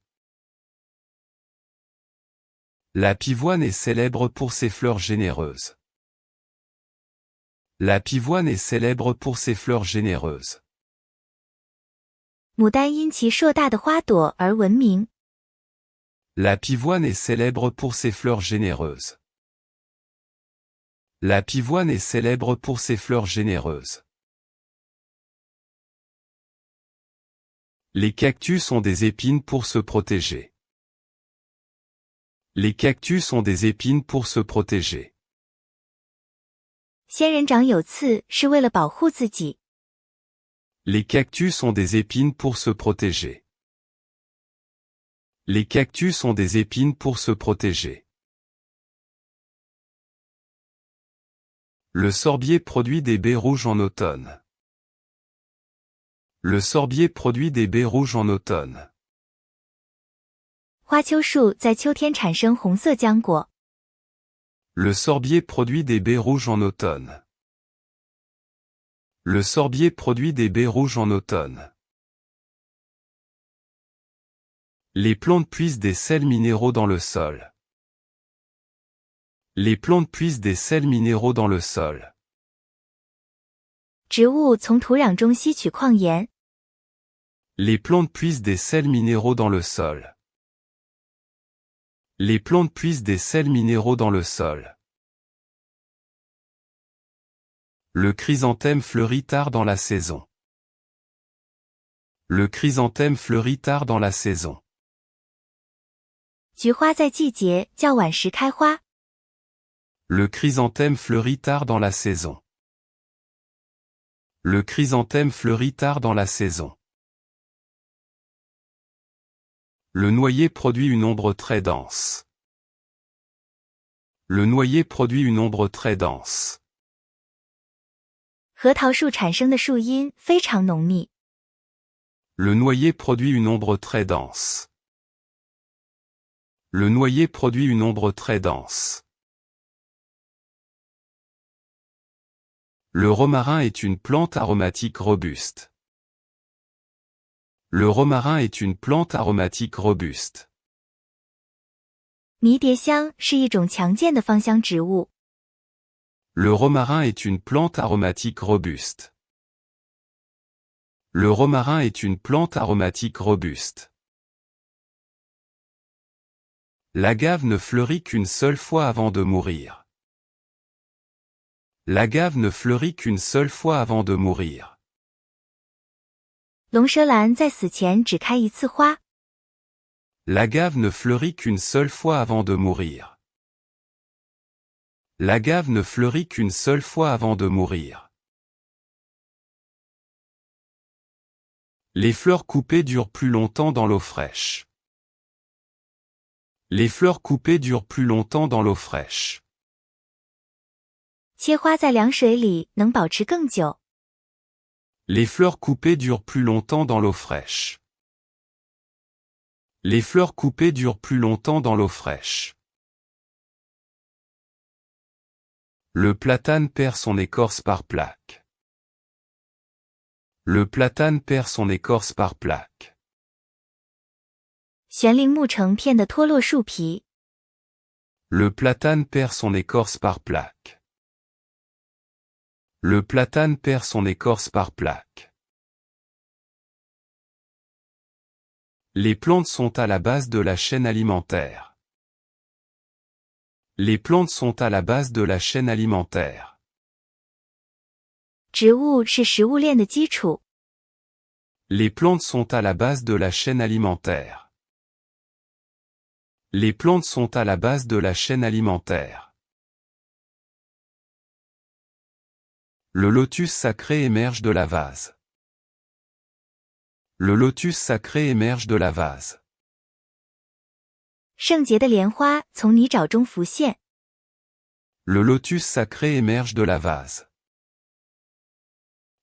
La pivoine est célèbre pour ses fleurs généreuses. La pivoine est célèbre pour ses fleurs généreuses. 牡丹因其硕大的花朵而闻名。La pivoine est célèbre pour ses fleurs généreuses. La pivoine est célèbre pour ses fleurs généreuses. Les cactus ont des épines pour se protéger. Les cactus ont des épines pour se protéger. 仙人掌有刺是为了保护自己。Les cactus ont des épines pour se protéger. Les cactus ont des épines pour se protéger. Le sorbier produit des baies rouges en automne. Le sorbier produit des baies rouges en automne. 花楸树在秋天产生红色浆果。Le sorbier produit des baies rouges en automne. Le sorbier produit des baies rouges en automne. Les plantes puisent des sels minéraux dans le sol. Les plantes puisent des sels minéraux dans le sol. 植物从土壤中吸取矿盐。Les plantes puisent des sels minéraux dans le sol. Les plantes puisent des sels minéraux dans le sol. Le chrysanthème fleurit tard dans la saison. Le chrysanthème fleurit tard dans la saison. 菊花在季节较晚时开花。Le chrysanthème fleurit tard dans la saison. Le chrysanthème fleurit tard dans la saison. Le noyer produit une ombre très dense. Le noyer produit une ombre très dense. 核桃树产生的树荫非常浓密。Le noyer produit une ombre très dense. Le noyer produit une ombre très dense. Le romarin est une plante aromatique robuste. Le romarin est une plante aromatique robuste. 迷迭香是一种强健的芳香植物。Le romarin est une plante aromatique robuste. Le romarin est une plante aromatique robuste. L'agave ne fleurit qu'une seule fois avant de mourir. L'agave ne fleurit qu'une seule fois avant de mourir. 龙舌兰在死前只开一次花。L'agave ne fleurit qu'une seule fois avant de mourir. L'agave ne fleurit qu'une seule fois avant de mourir. Les fleurs coupées durent plus longtemps dans l'eau fraîche. Les fleurs coupées durent plus longtemps dans l'eau fraîche. 切花在凉水里能保持更久。Les fleurs coupées durent plus longtemps dans l'eau fraîche. Les fleurs coupées durent plus longtemps dans l'eau fraîche. Le platane perd son écorce par plaques. Le platane perd son écorce par plaques. 悬铃木成片的脱落树皮。Le platane perd son écorce par plaques. Le platane perd son écorce par plaques. Les plantes sont à la base de la chaîne alimentaire. Les plantes sont à la base de la chaîne alimentaire. 植物是食物链的基础。Les plantes sont à la base de la chaîne alimentaire. Les plantes sont à la base de la chaîne alimentaire. Le lotus sacré émerge de la vase. Le lotus sacré émerge de la vase. 圣洁的莲花从泥沼中浮现。Le lotus sacré émerge de la vase.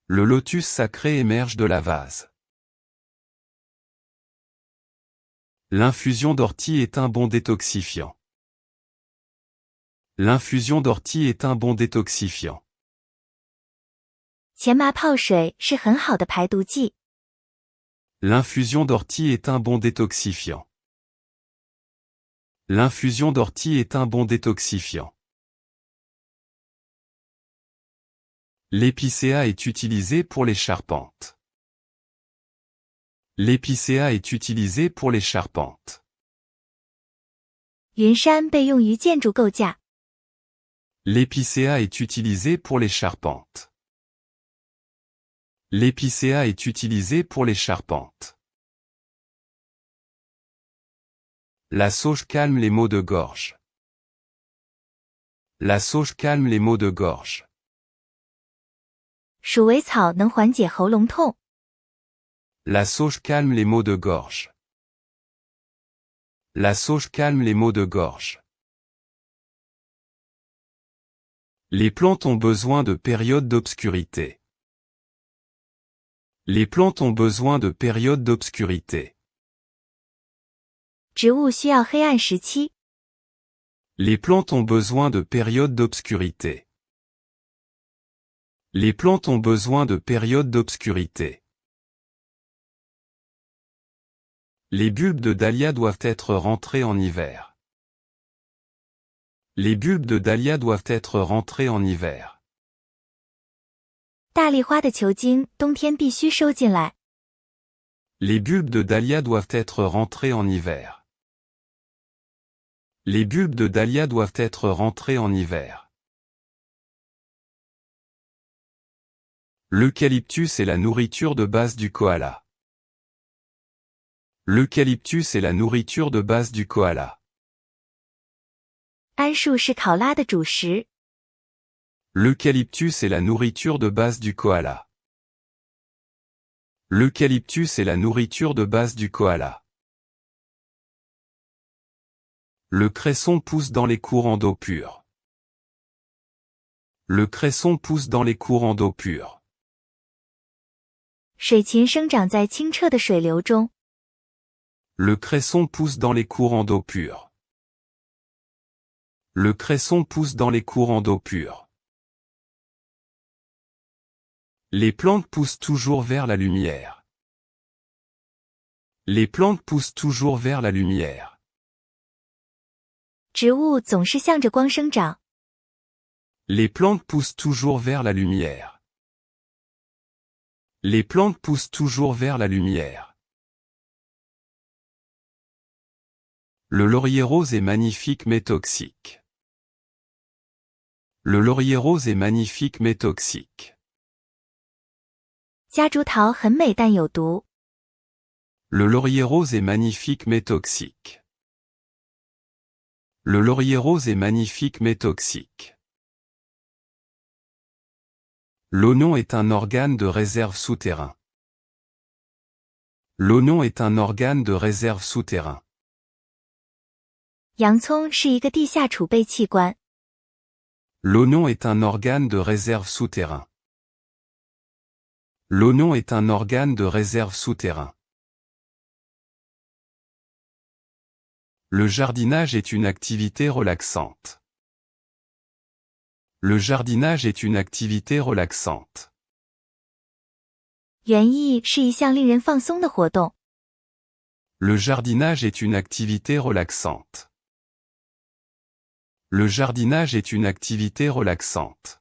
Le lotus sacré émerge de la vase. L'infusion d'ortie est un bon détoxifiant. L'infusion d'ortie est un bon détoxifiant. 前麻泡水是很好的排毒剂。L'infusion d'ortie est un bon détoxifiant. L'infusion d'ortie est un bon détoxifiant. L'épicéa est utilisé pour les charpentes. L'épicéa est utilisé pour les charpentes. 云杉被用于建筑构架。L'épicéa est utilisé pour les charpentes. L'épicéa est utilisé pour les charpentes. La sauge calme les maux de gorge. La sauge calme les maux de gorge. 鼠尾草能缓解喉咙痛。La sauge calme les maux de gorge. La sauge calme les maux de gorge. Les plantes ont besoin de périodes d'obscurité. Les plantes ont besoin de périodes d'obscurité. 植物需要黑暗时期。Les plantes ont besoin de périodes d'obscurité. Les plantes ont besoin de périodes d'obscurité. Les bulbes de dahlia doivent être rentrés en hiver. Les bulbes de dahlia doivent être rentrés en hiver. 大丽花的球茎冬天必须收进来。Les bulbes de dahlia doivent être rentrés en hiver. Les bulbes de dahlia doivent être rentrés en hiver. L'eucalyptus est la nourriture de base du koala. L'eucalyptus est la nourriture de base du koala. 桉树是考拉的主食。L'eucalyptus est la nourriture de base du koala. L'eucalyptus est la nourriture de base du koala. Le cresson pousse dans les courants d'eau pure. Le cresson pousse dans les courants d'eau pure. 水芹生长在清澈的水流中。Le cresson pousse dans les courants d'eau pure. Le cresson pousse dans les courants d'eau pure. Les plantes poussent toujours vers la lumière. Les plantes poussent toujours vers la lumière. 植物总是向着光生长。Les plantes poussent toujours vers la lumière. Les plantes poussent toujours vers la lumière. Le laurier rose est magnifique mais toxique. Le laurier rose est magnifique mais toxique. 夹竹桃很美但有毒。Le laurier rose est magnifique mais toxique. Le laurier rose est magnifique mais toxique. L'oignon est un organe de réserve souterrain. L'oignon est un organe de réserve souterrain. 洋葱是一个地下储备器官。L'oignon est un organe de réserve souterrain. L'oignon est un organe de réserve souterrain. Le jardinage est une activité relaxante. Le jardinage est une activité relaxante. 园艺是一项令人放松的活动。Le jardinage est une activité relaxante. Le jardinage est une activité relaxante.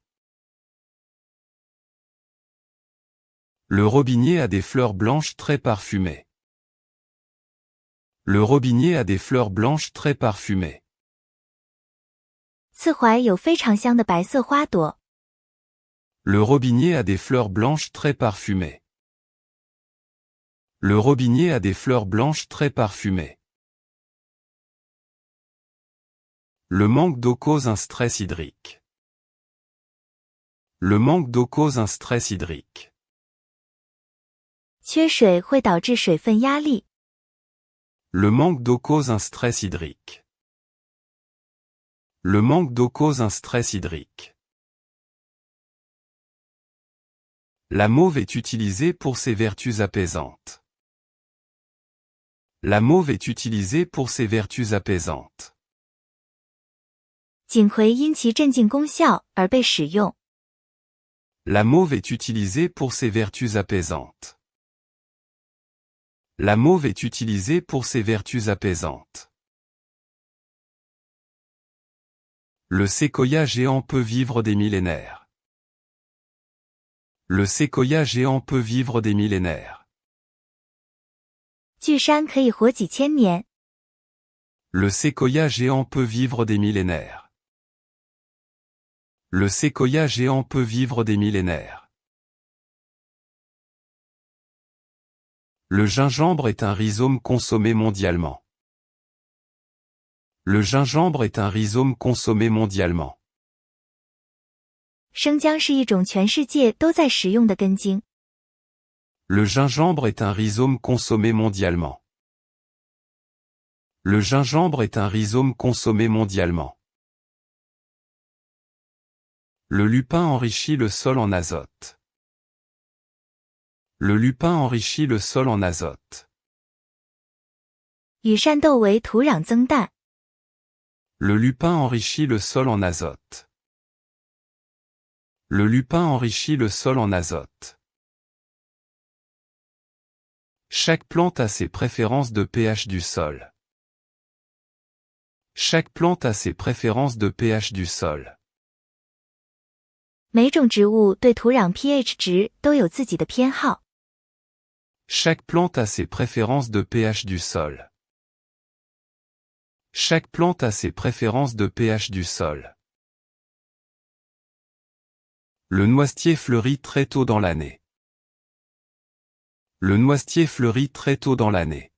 Le robinier a des fleurs blanches très parfumées. Le robinier a des fleurs blanches très parfumées. 刺槐有非常香的白色花朵。Le robinier a des fleurs blanches très parfumées. Le robinier a des fleurs blanches très parfumées. Le manque d'eau cause un stress hydrique. Le manque d'eau cause un stress hydrique. 缺水会导致水分压力。Le manque d'eau cause un stress hydrique. Le manque d'eau cause un stress hydrique. La mauve est utilisée pour ses vertus apaisantes. La mauve est utilisée pour ses vertus apaisantes. 锦葵因其镇静功效而被使用。La mauve est utilisée pour ses vertus apaisantes. La mauve est utilisée pour ses vertus apaisantes. Le séquoia géant peut vivre des millénaires. Le séquoia géant peut vivre des millénaires. 巨山可以活几千年。Le séquoia géant peut vivre des millénaires. Le séquoia géant peut vivre des millénaires. Le gingembre est un rhizome consommé mondialement. Le gingembre est un rhizome consommé mondialement. 生姜是一种全世界都在食用的根茎。Le gingembre est un rhizome consommé mondialement. Le gingembre est un rhizome consommé mondialement. Le lupin enrichit le sol en azote. Le lupin enrichit le sol en azote. 羽扇豆为土壤增氮。Le lupin enrichit le sol en azote. Le lupin enrichit le sol en azote. Chaque plante a ses préférences de pH du sol. Chaque plante a ses préférences de pH du sol. 每种植物对土壤 pH 值都有自己的偏好。Chaque plante a ses préférences de pH du sol. Chaque plante a ses préférences de pH du sol. Le noisetier fleurit très tôt dans l'année. Le noisetier fleurit très tôt dans l'année.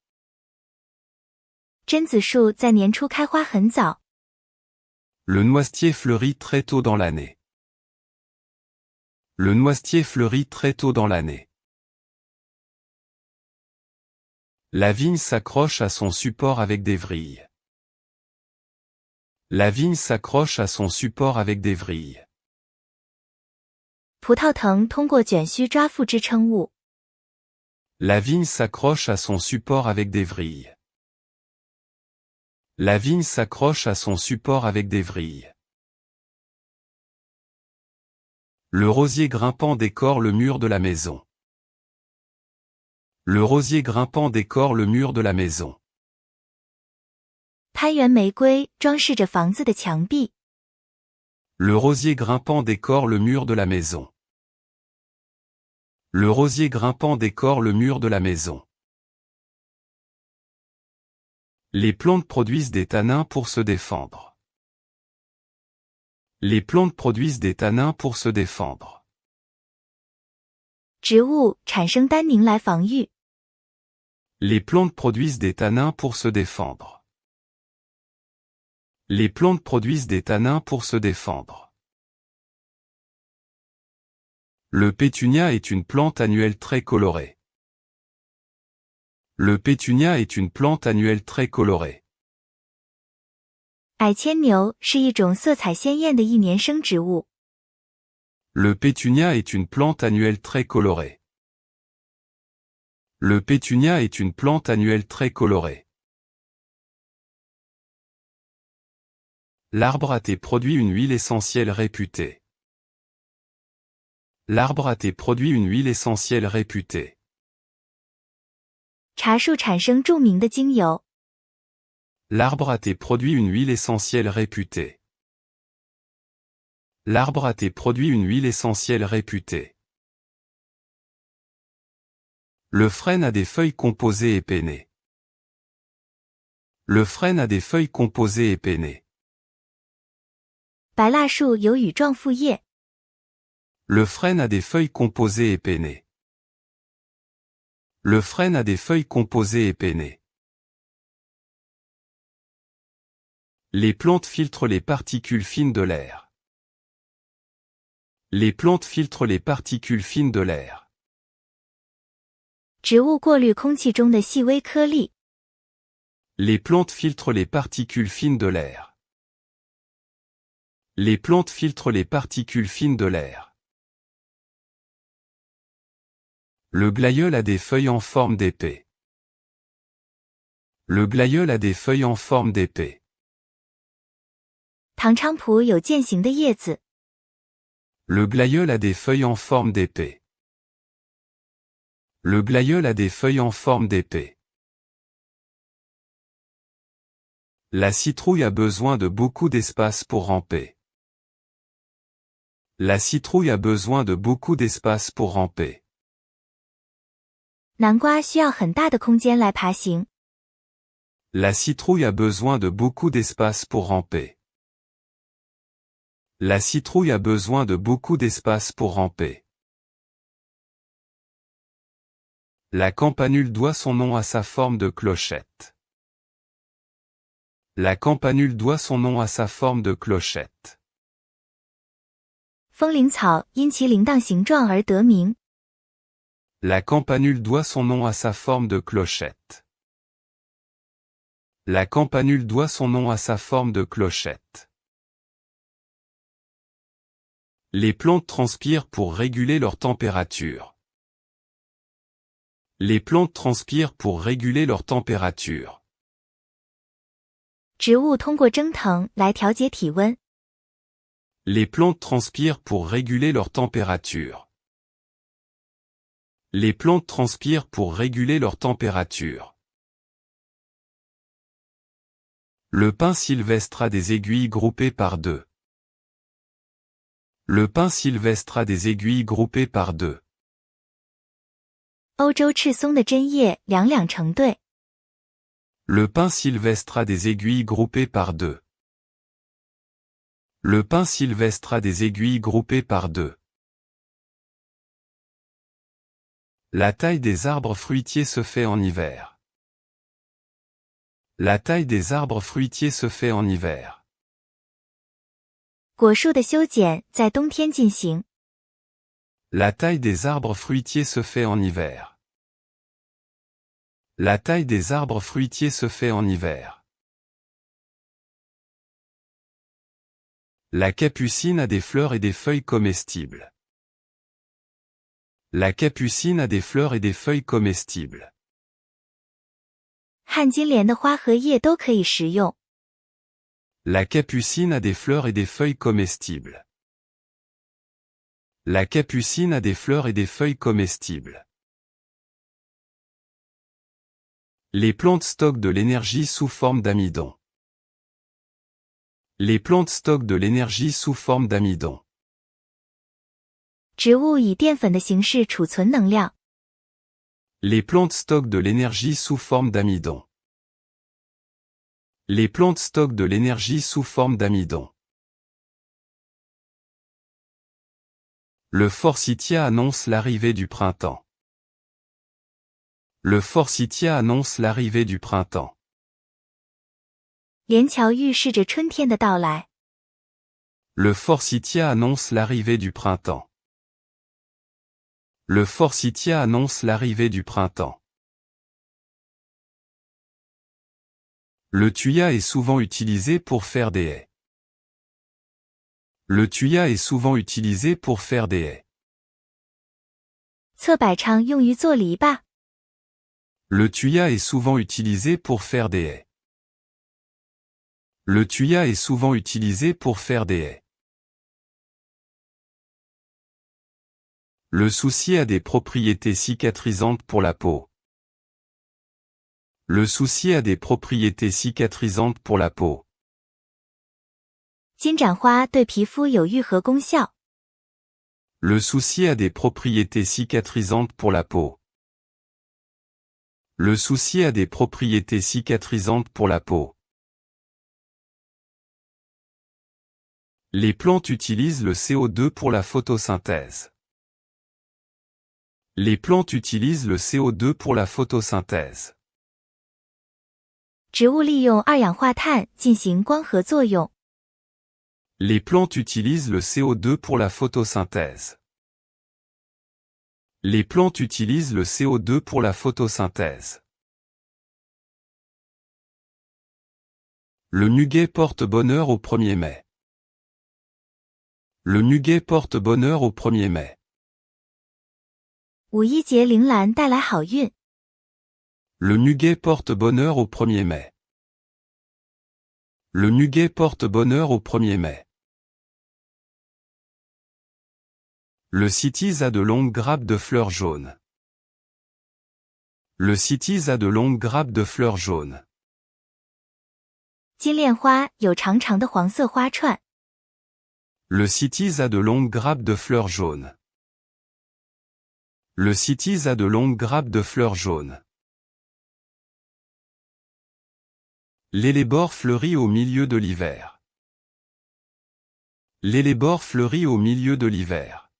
榛子树在年初开花很早。Le noisetier fleurit très tôt dans l'année. Le noisetier fleurit très tôt dans l'année. La vigne s'accroche à son support avec des vrilles. La vigne s'accroche à son support avec des vrilles. 葡萄藤通过卷须抓附支撑物。 La vigne s'accroche à son support avec des vrilles. La vigne s'accroche à son support avec des vrilles. Le rosier grimpant décore le mur de la maison. Le rosier grimpant décore le mur de la maison. 攀援玫瑰装饰着房子的墙壁。 Le rosier grimpant décore le mur de la maison. Le rosier grimpant décore le mur de la maison. Les plantes produisent des tanins pour se défendre. Les plantes produisent des tanins pour se défendre. 植物产生单宁来防御。 Les plantes produisent des tanins pour se défendre. Les plantes produisent des tanins pour se défendre. Le pétunia est une plante annuelle très colorée. Le pétunia est une plante annuelle très colorée. 矮牵牛是一种色彩鲜艳的一年生植物。 Le pétunia est une plante annuelle très colorée. Le pétunia est une plante annuelle très colorée. L'arbre à thé produit une huile essentielle réputée. L'arbre à thé produit une huile essentielle réputée. 茶树产生著名的精油。 L'arbre à thé produit une huile essentielle réputée. L'arbre à thé produit une huile essentielle réputée. Le frêne a des feuilles composées et pennées. Le frêne a des feuilles composées et pennées. 白蜡树有羽状复叶。 Le frêne a des feuilles composées et pennées. Le frêne a des feuilles composées et pennées. Les plantes filtrent les particules fines de l'air. Les plantes filtrent les particules fines de l'air. 植物过滤空气中的细微颗粒。 Les plantes filtrent les particules fines de l'air. Les plantes filtrent les particules fines de l'air. Le glaïeul a des feuilles en forme d'épée. Le glaïeul a des feuilles en forme d'épée. 唐菖蒲有剑形的叶子。 Le glaïeul a des feuilles en forme d'épée. Le glaïeul a des feuilles en forme d'épée. La citrouille a besoin de beaucoup d'espace pour ramper. La citrouille a besoin de beaucoup d'espace pour ramper. 南瓜需要很大的空间来爬行。 La citrouille a besoin de beaucoup d'espace pour ramper. La citrouille a besoin de beaucoup d'espace pour ramper. La campanule doit son nom à sa forme de clochette. La campanule doit son nom à sa forme de clochette. 风铃草因其铃铛形状而得名。 La campanule doit son nom à sa forme de clochette. La campanule doit son nom à sa forme de clochette. Les plantes transpirent pour réguler leur température. Les plantes transpirent pour réguler leur température. 植物通过蒸腾来调节体温。 Les plantes transpirent pour réguler leur température. Les plantes transpirent pour réguler leur température. Le pin sylvestre a des aiguilles groupées par deux. Le pin sylvestre a des aiguilles groupées par deux. 欧洲赤松的针叶两两成对。 Le pin sylvestre a des aiguilles groupées par deux. Le pin sylvestre a des aiguilles groupées par deux. La taille des arbres fruitiers se fait en hiver. La taille des arbres fruitiers se fait en hiver. 果树的修剪在冬天进行。La taille des arbres fruitiers se fait en hiver. La taille des arbres fruitiers se fait en hiver. La capucine a des fleurs et des feuilles comestibles. La capucine a des fleurs et des feuilles comestibles. 旱金莲的花和叶都可以食用。La capucine a des fleurs et des feuilles comestibles. La capucine a des fleurs et des feuilles comestibles. Les plantes stockent de l'énergie sous forme d'amidon. Les plantes stockent de l'énergie sous forme d'amidon. 植物以淀粉的形式储存能量。Les plantes stockent de l'énergie sous forme d'amidon. Les plantes stockent de l'énergie sous forme d'amidon. Le forsythia annonce l'arrivée du printemps. Le forsythia annonce l'arrivée du printemps. 连桥预示着春天的到来。Le forsythia annonce l'arrivée du printemps. Le forsythia annonce l'arrivée du printemps. Le thuya est souvent utilisé pour faire des haies. Le thuya est souvent utilisé pour faire des haies. 侧柏常用于做篱笆。Le thuya est souvent utilisé pour faire des haies. Le thuya est souvent utilisé pour faire des haies. Le souci a des propriétés cicatrisantes pour la peau. Le souci a des propriétés cicatrisantes pour la peau. 金盏花对皮肤有愈合功效。Le souci a des propriétés cicatrisantes pour la peau. Le souci a des propriétés cicatrisantes pour la peau. Les plantes utilisent le CO2 pour la photosynthèse. Les plantes utilisent le CO2 pour la photosynthèse. 植物利用二氧化碳进行光合作用。Les plantes utilisent le CO2 pour la photosynthèse. Les plantes utilisent le CO2 pour la photosynthèse. Le muguet porte bonheur au 1er mai. Le muguet porte bonheur au 1er mai. 五一节铃兰带来好运。Le muguet porte bonheur au 1er mai. Le muguet porte bonheur au 1er mai. Le cytise a de longues grappes de fleurs jaunes. Le cytise a de longues grappes de fleurs jaunes. 金链花有长长的黄色花串。Le cytise a de longues grappes de fleurs jaunes. Le cytise a de longues grappes de fleurs jaunes. L'élébore fleurit au milieu de l'hiver. L'élébore fleurit au milieu de l'hiver.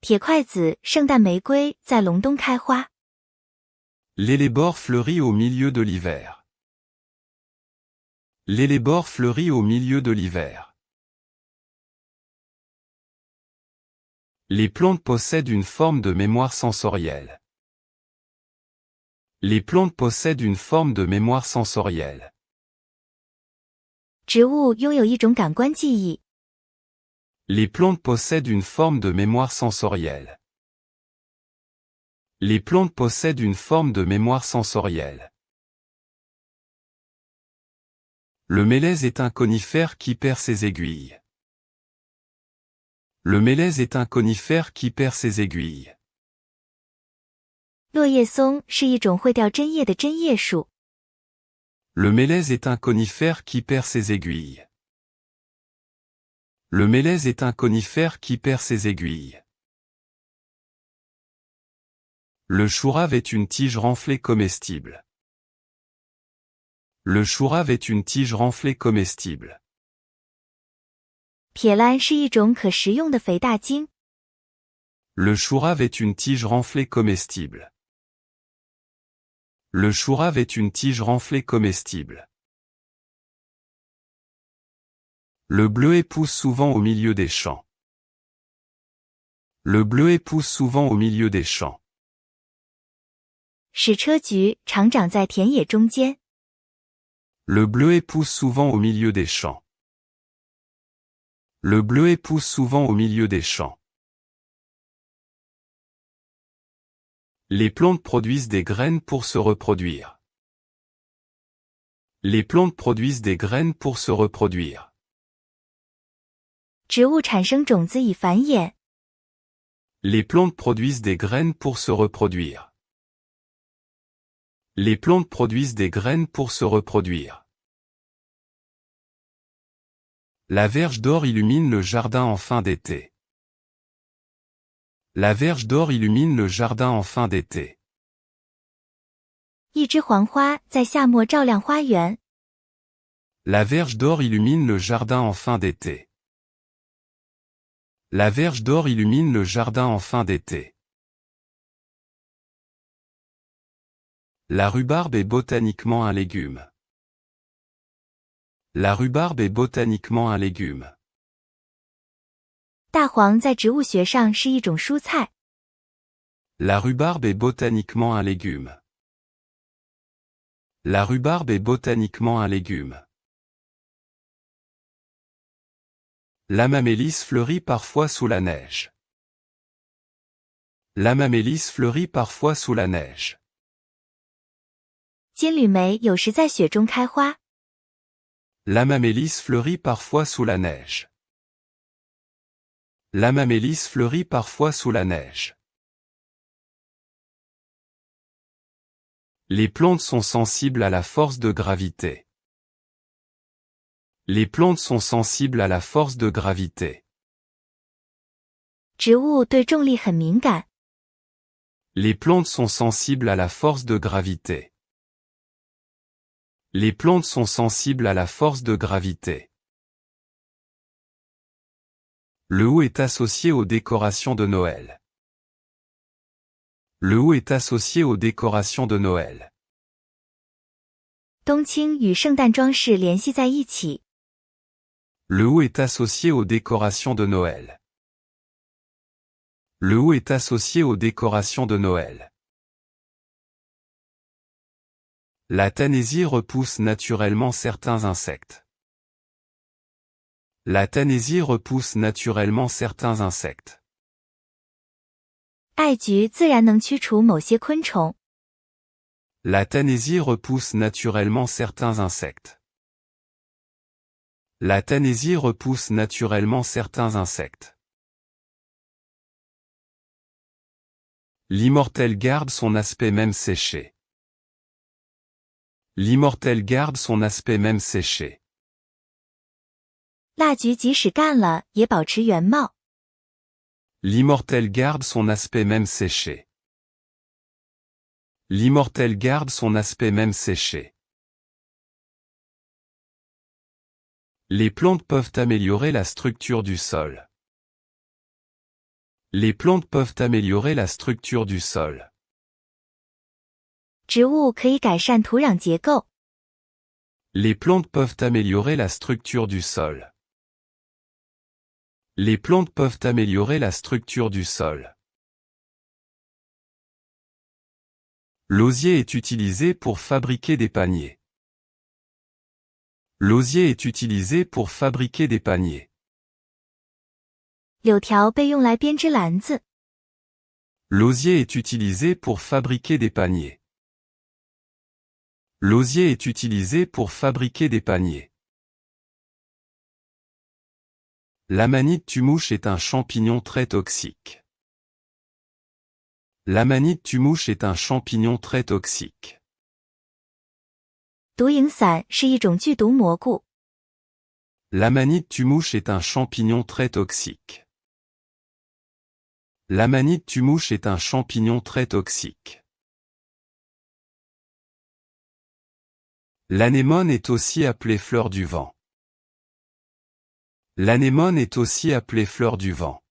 铁筷子圣诞玫瑰在隆冬开花。L'élébore fleurit au milieu de l'hiver. L'élébore fleurit au milieu de l'hiver. Les plantes possèdent une forme de mémoire sensorielle. Les plantes possèdent une forme de mémoire sensorielle. 植物拥有一种感官记忆。Les plantes possèdent une forme de mémoire sensorielle. Les plantes possèdent une forme de mémoire sensorielle. Le mélèze est un conifère qui perd ses aiguilles. Le mélèze est un conifère qui perd ses aiguilles. 落叶松是一种会掉针叶的针叶树。Le mélèze est un conifère qui perd ses aiguilles. Le mélèze est un conifère qui perd ses aiguilles. Le chourave est une tige renflée comestible. Le chourave est une tige renflée comestible. 铁兰是一种可食用的肥大茎。Le chourave est une tige renflée comestible. Le chourave est une tige renflée comestible. Le bleuet pousse souvent au milieu des champs. Le bleuet pousse souvent au milieu des champs. 矢车菊常长在田野中间。Le bleuet pousse souvent au milieu des champs. Le bleuet pousse souvent au milieu des champs. Les plantes produisent des graines pour se reproduire. Les plantes produisent des graines pour se reproduire. 植物产生种子以繁衍。Les plantes produisent des graines pour se reproduire. Les plantes produisent des graines pour se reproduire. La verge d'or illumine le jardin en fin d'été. La verge d'or illumine le jardin en fin d'été. 一枝黄花在夏末照亮花园。La verge d'or illumine le jardin en fin d'été. La verge d'or illumine le jardin en fin d'été. La rhubarbe est botaniquement un légume. La rhubarbe est botaniquement un légume. 大黄在植物学上是一种蔬菜。La rhubarbe est botaniquement un légume. La rhubarbe est botaniquement un légume. L'amamélis fleurit parfois sous la neige. L'amamélis fleurit parfois sous la neige. 金缕梅有时在雪中开花。L'amamélis fleurit parfois sous la neige. L'amamélis fleurit parfois sous la neige. Les plantes sont sensibles à la force de gravité. Les plantes sont sensibles à la force de gravité. 植物对重力很敏感。Les plantes sont sensibles à la force de gravité. Les plantes sont sensibles à la force de gravité. Le hou est associé aux décorations de Noël. Le hou est associé aux décorations de Noël. 冬青与圣诞装饰联系在一起。Le hou est associé aux décorations de Noël. Le hou est associé aux décorations de Noël. La tanésie repousse naturellement certains insectes. La tanésie repousse naturellement certains insectes. 艾菊自然能驱除某些昆虫。La tanésie repousse naturellement certains insectes. La tanésie repousse naturellement certains insectes. L'immortel garde son aspect même séché. L'immortel garde son aspect même séché. 蜡菊即使干了，也保持原貌。L'immortel garde son aspect même séché. L'immortel garde son aspect même séché. Les plantes peuvent améliorer la structure du sol. Les plantes peuvent améliorer la structure du sol. 植物可以改善土壤结构。Les plantes peuvent améliorer la structure du sol. Les plantes peuvent améliorer la structure du sol. L'osier est utilisé pour fabriquer des paniers. L'osier est utilisé pour fabriquer des paniers. 柳条被用来编织篮子。L'osier est utilisé pour fabriquer des paniers. L'osier est utilisé pour fabriquer des paniers. L'amanite tumouche est un champignon très toxique. L'amanite tumouche est un champignon très toxique. 毒蝇伞是一种剧毒蘑菇。L'amanite tumouche est un champignon très toxique. L'amanite tumouche est un champignon très toxique. L'anémone est aussi appelée fleur du vent. L'anémone est aussi appelée fleur du vent.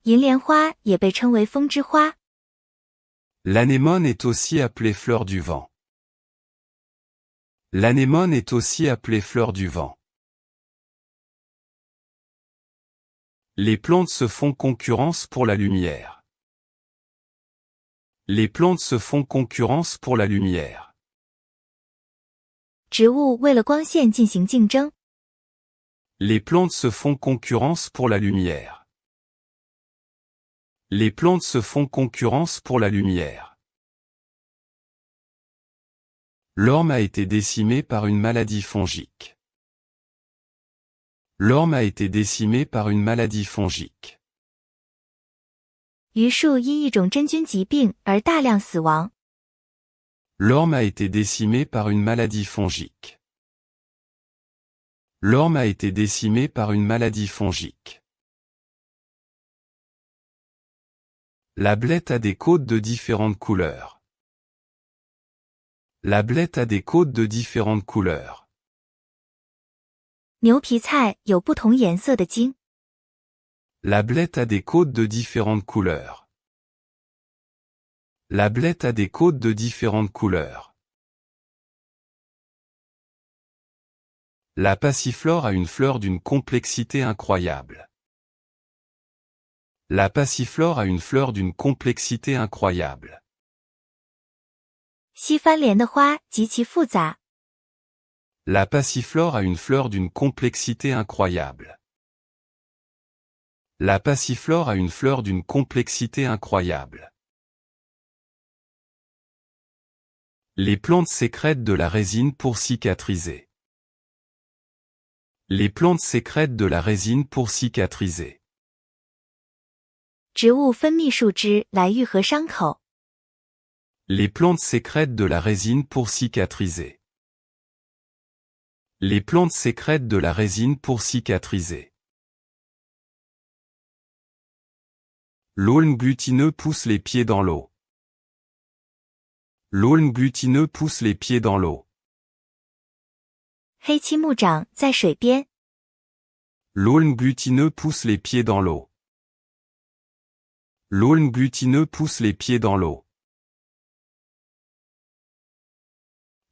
银莲花也被称为风之花。L'anémone est aussi appelée fleur du vent. L'anémone est aussi appelée fleur du vent. Les plantes se font concurrence pour la lumière. Les plantes se font concurrence pour la lumière. 植物为了光线进行竞争。 Les plantes se font concurrence pour la lumière. Les plantes se font concurrence pour la lumière. L'orme a été décimé par une maladie fongique. L'orme a été décimé par une maladie fongique. 榆树因一种真菌疾病而大量死亡。 L'orme a été décimé par une maladie fongique. L'orme a été décimé par une maladie fongique. La blette a des côtes de différentes couleurs. La blette a des côtes de différentes couleurs. 牛皮菜有不同颜色的茎。 La blette a des côtes de différentes couleurs. La blette a des côtes de différentes couleurs. La passiflore a une fleur d'une complexité incroyable. La passiflore a une fleur d'une complexité incroyable. 西番莲的花极其复杂。 La passiflore a une fleur d'une complexité incroyable. La passiflore a une fleur d'une complexité incroyable. Les plantes sécrètent de la résine pour cicatriser. Les plantes sécrètent de la résine pour cicatriser. 植物分泌树脂来愈合伤口。 Les plantes sécrètent de la résine pour cicatriser. Les plantes sécrètent de la résine pour cicatriser. L'aulne glutineux pousse les pieds dans l'eau. L'aulne glutineux pousse les pieds dans l'eau. 黑漆木长在水边。 L'aulne glutineux pousse les pieds dans l'eau. L'aulne glutineux pousse les pieds dans l'eau.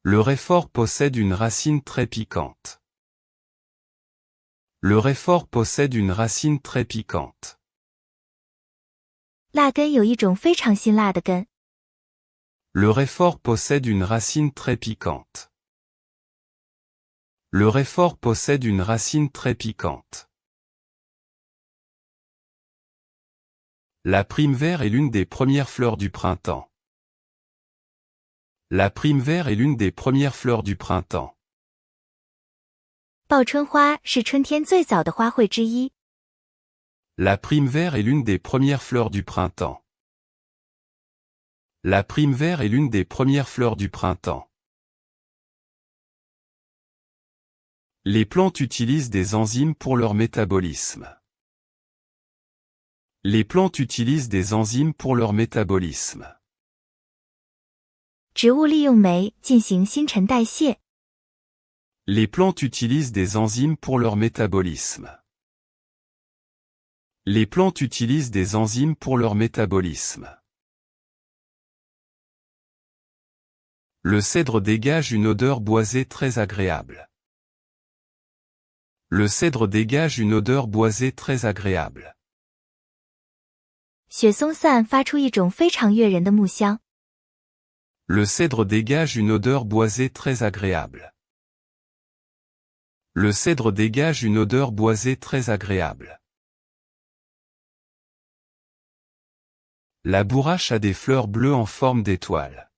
Le réfort possède une racine très piquante. Le réfort possède une racine très piquante. 辣根有一种非常辛辣的根。 Le réfort possède une racine très piquante. Le réfort possède une racine très piquante. La prime-vert est l'une des premières fleurs du printemps. La prime-vert est l'une des premières fleurs du printemps. 报春花是春天最早的花卉之一。 La prime-vert est l'une des premières fleurs du printemps. La prime-vert est l'une des premières fleurs du printemps. Les plantes utilisent des enzymes pour leur métabolisme. Les plantes utilisent des enzymes pour leur métabolisme. 植物利用酶进行新陈代谢。 Les plantes utilisent des enzymes pour leur métabolisme. Les plantes utilisent des enzymes pour leur métabolisme. Le cèdre dégage une odeur boisée très agréable. Le cèdre dégage une odeur boisée très agréable. 雪松散发出一种非常悦人的木香。 Le cèdre dégage une odeur boisée très agréable. Le cèdre dégage une odeur boisée très agréable. La bourrache a des fleurs bleues en forme d'étoile.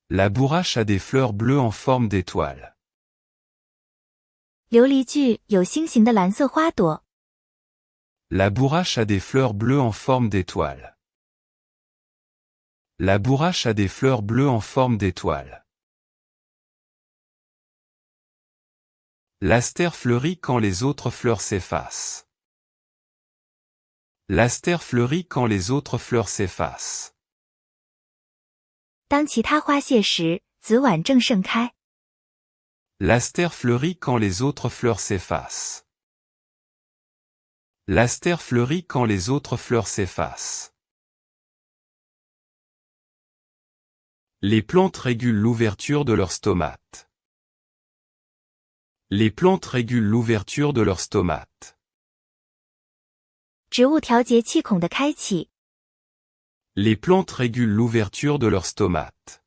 La bourrache a des fleurs bleues en forme d'étoile. 琉璃苣有星形的蓝色花朵。 La bourrache a des fleurs bleues en forme d'étoile. La bourrache a des fleurs bleues en forme d'étoile. L'astère fleurit quand les autres fleurs s'effacent. L'astère fleurit quand les autres fleurs s'effacent. 当其他花谢时，紫菀正盛开。 L'astère fleurit quand les autres fleurs s'effacent. L'astère fleurit quand les autres fleurs s'effacent. Les plantes régulent l'ouverture de leurs stomates. Les plantes régulent l'ouverture de leurs stomates. 植物调节气孔的开启。Les plantes régulent l'ouverture de leur stomate.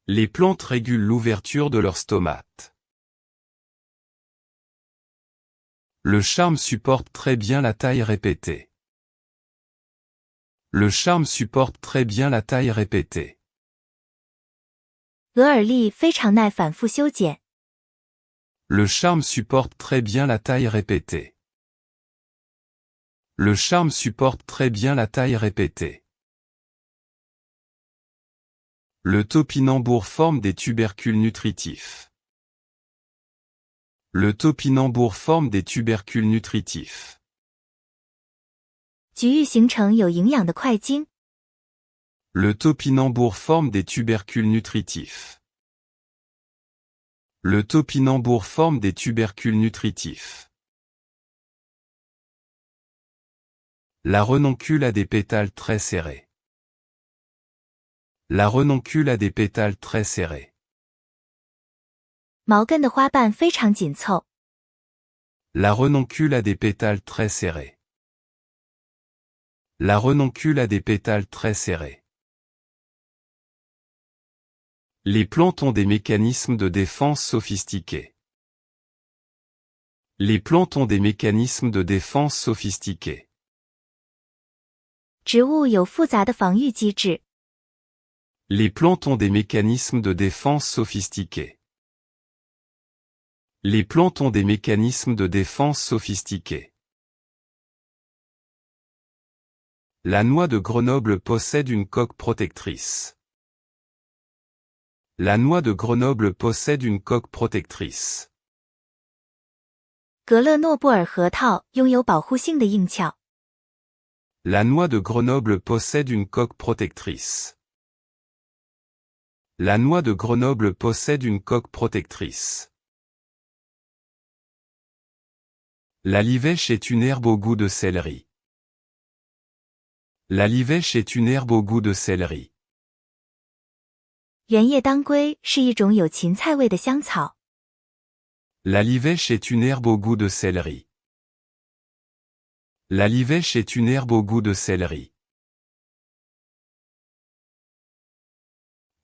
Les plantes régulent l'ouverture de leur stomate. Le charme supporte très bien la taille répétée. Le charme supporte très bien la taille répétée. 额尔丽非常耐反复修剪。Le charme supporte très bien la taille répétée. Le charme supporte très bien la taille répétée. Le topinambour forme des tubercules nutritifs. Le topinambour forme des tubercules nutritifs. 菊芋形成有营养的块茎。Le topinambour forme des tubercules nutritifs. Le topinambour forme des tubercules nutritifs. La renoncule a des pétales très serrés. La renoncule a des pétales très serrés. 毛茛的花瓣非常紧凑。La renoncule a des pétales très serrés. La renoncule a des pétales très serrés. Les plantes ont des mécanismes de défense sophistiqués. Les plantes ont des mécanismes de défense sophistiqués. 植物有复杂的防御机制。Les plantes ont des mécanismes de défense sophistiqués. Les plantes ont des mécanismes de défense sophistiqués. La noix de Grenoble possède une coque protectrice. La noix de Grenoble possède une coque protectrice. 格勒诺布尔核桃拥有保护性的硬壳。La noix de Grenoble possède une coque protectrice. La noix de Grenoble possède une coque protectrice. La livèche est une herbe au goût de céleri. La livèche est une herbe au goût de céleri. 圆叶当归是一种有芹菜味的香草。La livèche est une herbe au goût de céleri. La livèche est une herbe au goût de céleri.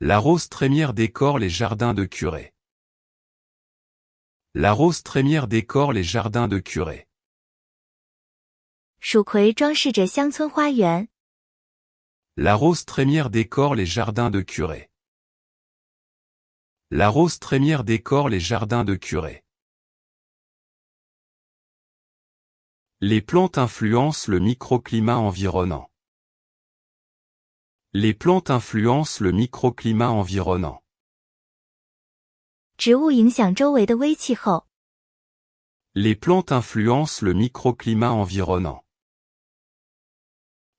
La rose trémière décore les jardins de curé. La rose trémière décore les jardins de curé. 蜀葵装饰着乡村花园。La rose trémière décore les jardins de curé. La rose trémière décore les jardins de curé. Les plantes influencent le microclimat environnant. Les plantes influencent le microclimat environnant. 植物影响周围的微气候。Les plantes influencent le microclimat environnant.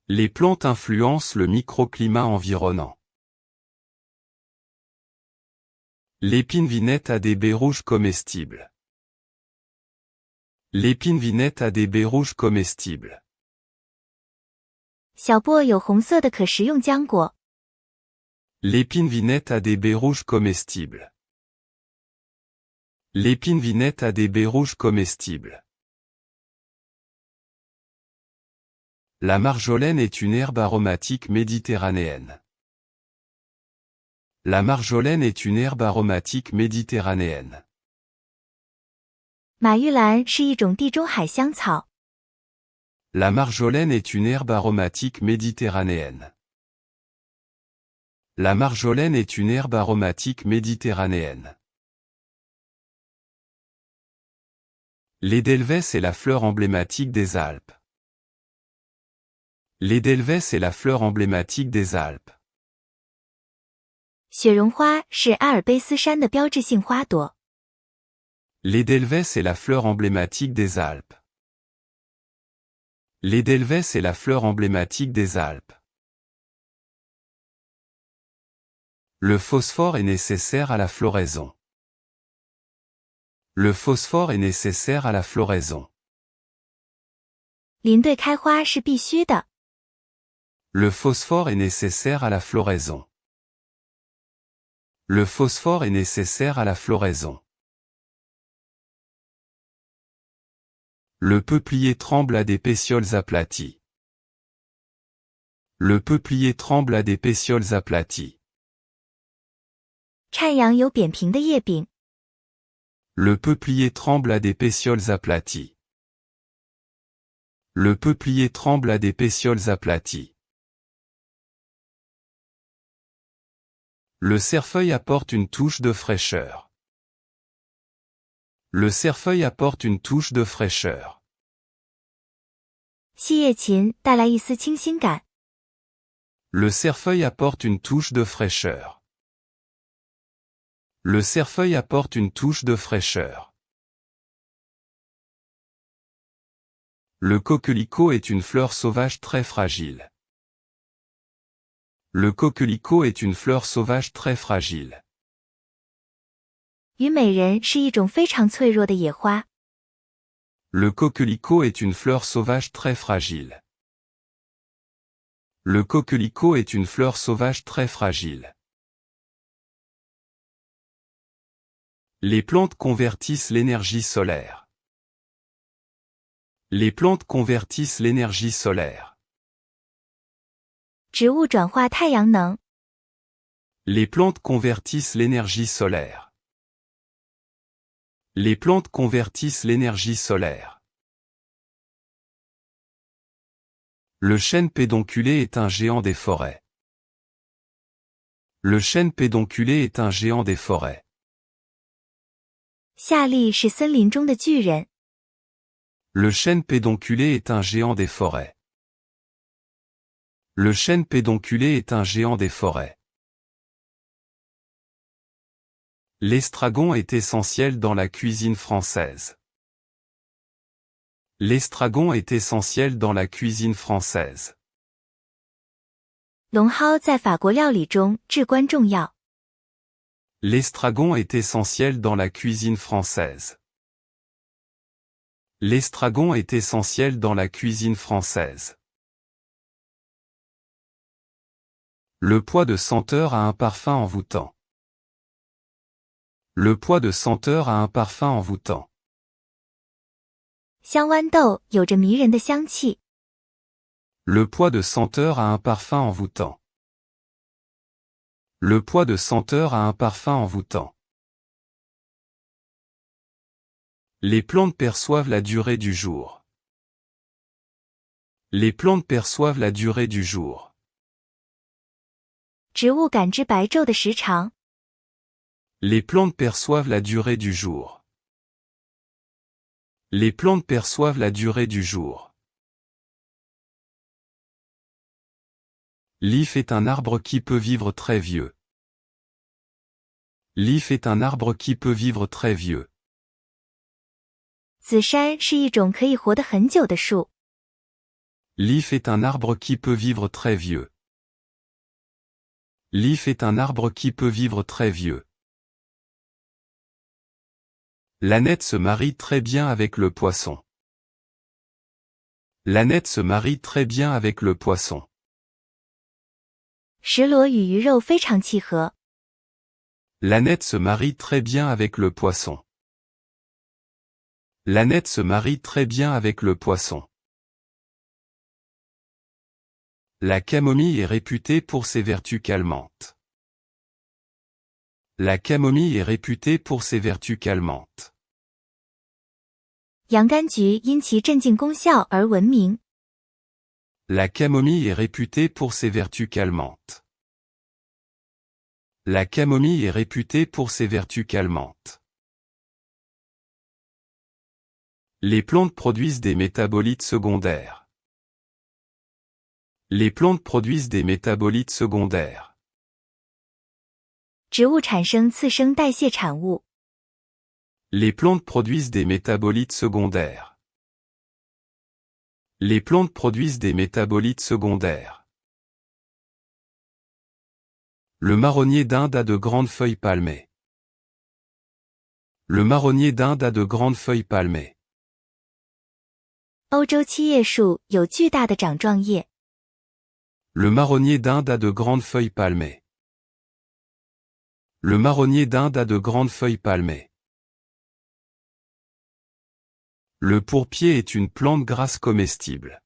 Les plantes influencent le microclimat environnant. L'épine-vinette a des baies rouges comestibles. L'épine-vinette a des baies rouges comestibles. 小檗有红色的可食用浆果。L'épine-vinette a des baies rouges comestibles. L'épine-vinette a des baies rouges comestibles. La marjolaine est une herbe aromatique méditerranéenne. La marjolaine est une herbe aromatique méditerranéenne. 马玉兰是一种地中海香草。La marjolaine est une herbe aromatique méditerranéenne. La marjolaine est une herbe aromatique méditerranéenne. L'Edelweiss est la fleur emblématique des Alpes. L'Edelweiss est la fleur emblématique des Alpes. 雪绒花是阿尔卑斯山的标志性花朵。L'Edelweiss est la fleur emblématique des Alpes. L'Edelweiss est la fleur emblématique des Alpes. Le phosphore est nécessaire à la floraison. Le phosphore est nécessaire à la floraison. 林对开花是必须的。Le phosphore est nécessaire à la floraison. Le phosphore est nécessaire à la floraison. Le peuplier tremble à des pétioles aplaties. Le peuplier tremble à des pétioles aplaties. 赡养有扁平的叶柄。 Le peuplier tremble à des pétioles aplaties. Le peuplier tremble à des pétioles aplaties. Le cerfeuil apporte une touche de fraîcheur. Le cerfeuil apporte une touche de fraîcheur. 细叶芹带来一丝清新感。 Le cerfeuil apporte une touche de fraîcheur. Le cerfeuil apporte une touche de fraîcheur. Le coquelicot est une fleur sauvage très fragile. Le coquelicot est une fleur sauvage très fragile. 虞美人是一种非常脆弱的野花。 Le coquelicot est une fleur sauvage très fragile. Le coquelicot est une fleur sauvage très fragile. Les plantes convertissent l'énergie solaire. Les plantes convertissent l'énergie solaire. 植物转化太阳能。 Les plantes convertissent l'énergie solaire. Les plantes convertissent l'énergie solaire. Le chêne pédonculé est un géant des forêts. Le chêne pédonculé est un géant des forêts. 夏利是森林中的巨人。 Le chêne pédonculé est un géant des forêts. Le chêne pédonculé est un géant des forêts. L'estragon est essentiel dans la cuisine française. L'estragon est essentiel dans la cuisine française. 茼蒿在法国料理中至关重要。 L'estragon est essentiel dans la cuisine française. L'estragon est essentiel dans la cuisine française. Le poids de senteur a un parfum envoûtant. Le poids de senteur a un parfum envoûtant. 香豌豆有着迷人的香气。 Le poids de senteur a un parfum envoûtant. Le poids de senteur a un parfum envoûtant. Les plantes perçoivent la durée du jour. Les plantes perçoivent la durée du jour. 植物感知白昼的时长。 Les plantes perçoivent la durée du jour. Les plantes perçoivent la durée du jour. L'if est un arbre qui peut vivre très vieux. L'if est un arbre qui peut vivre très vieux. 紫杉是一种可以活得很久的树。 L'if est un arbre qui peut vivre très vieux. L'if est un arbre qui peut vivre très vieux. L'ânette se marie très bien avec le poisson. L'ânette se marie très bien avec le poisson. 石螺与鱼肉非常契合。 L'ânette se marie très bien avec le poisson. L'ânette se marie très bien avec le poisson. La camomille est réputée pour ses vertus calmantes. La camomille est réputée pour ses vertus calmantes. 洋甘菊因其镇静功效而闻名。 La camomille est réputée pour ses vertus calmantes. La camomille est réputée pour ses vertus calmantes. Les plantes produisent des métabolites secondaires. Les plantes produisent des métabolites secondaires. 植物产生次生代谢产物。 Les plantes produisent des métabolites secondaires. Les plantes produisent des métabolites secondaires. Le marronnier d'Inde a de grandes feuilles palmées. Le marronnier d'Inde a de grandes feuilles palmées. 欧洲七叶树有巨大的掌状叶。 Le marronnier d'Inde a de grandes feuilles palmées. Le marronnier d'Inde a de grandes feuilles palmées. Le pourpier est une plante grasse comestible.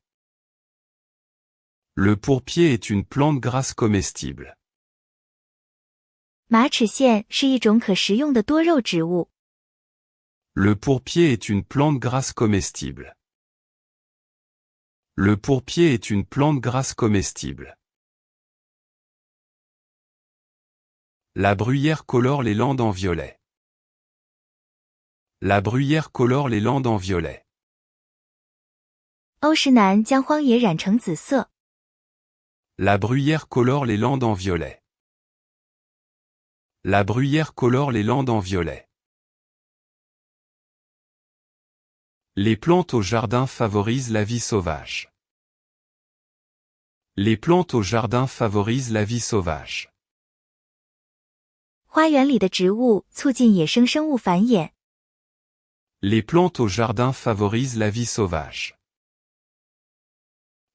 Le pourpier est une plante grasse comestible. 马齿苋是一种可食用的多肉植物。Le pourpier est une plante grasse comestible. Le pourpier est une plante grasse comestible. La bruyère colore les landes en violet. La bruyère colore les landes en violet. 欧石楠将荒野染成紫色。La bruyère colore les landes en violet. La bruyère colore les landes en violet. Les plantes au jardin favorisent la vie sauvage. Les plantes au jardin favorisent la vie sauvage. 花园里的植物促进野生生物繁衍。Les plantes au jardin favorisent la vie sauvage.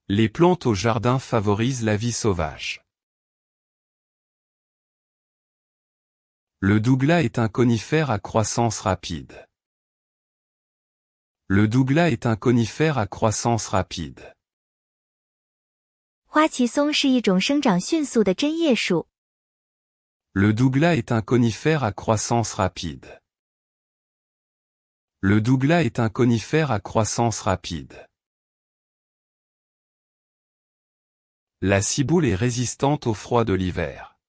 Les plantes au jardin favorisent la vie sauvage. Le douglas est un conifère à croissance rapide. Le douglas est un conifère à croissance rapide. 花旗松是一种生长迅速的针叶树。Le douglas est un conifère à croissance rapide. Le douglas est un conifère à croissance rapide. La ciboule est résistante au froid de l'hiver.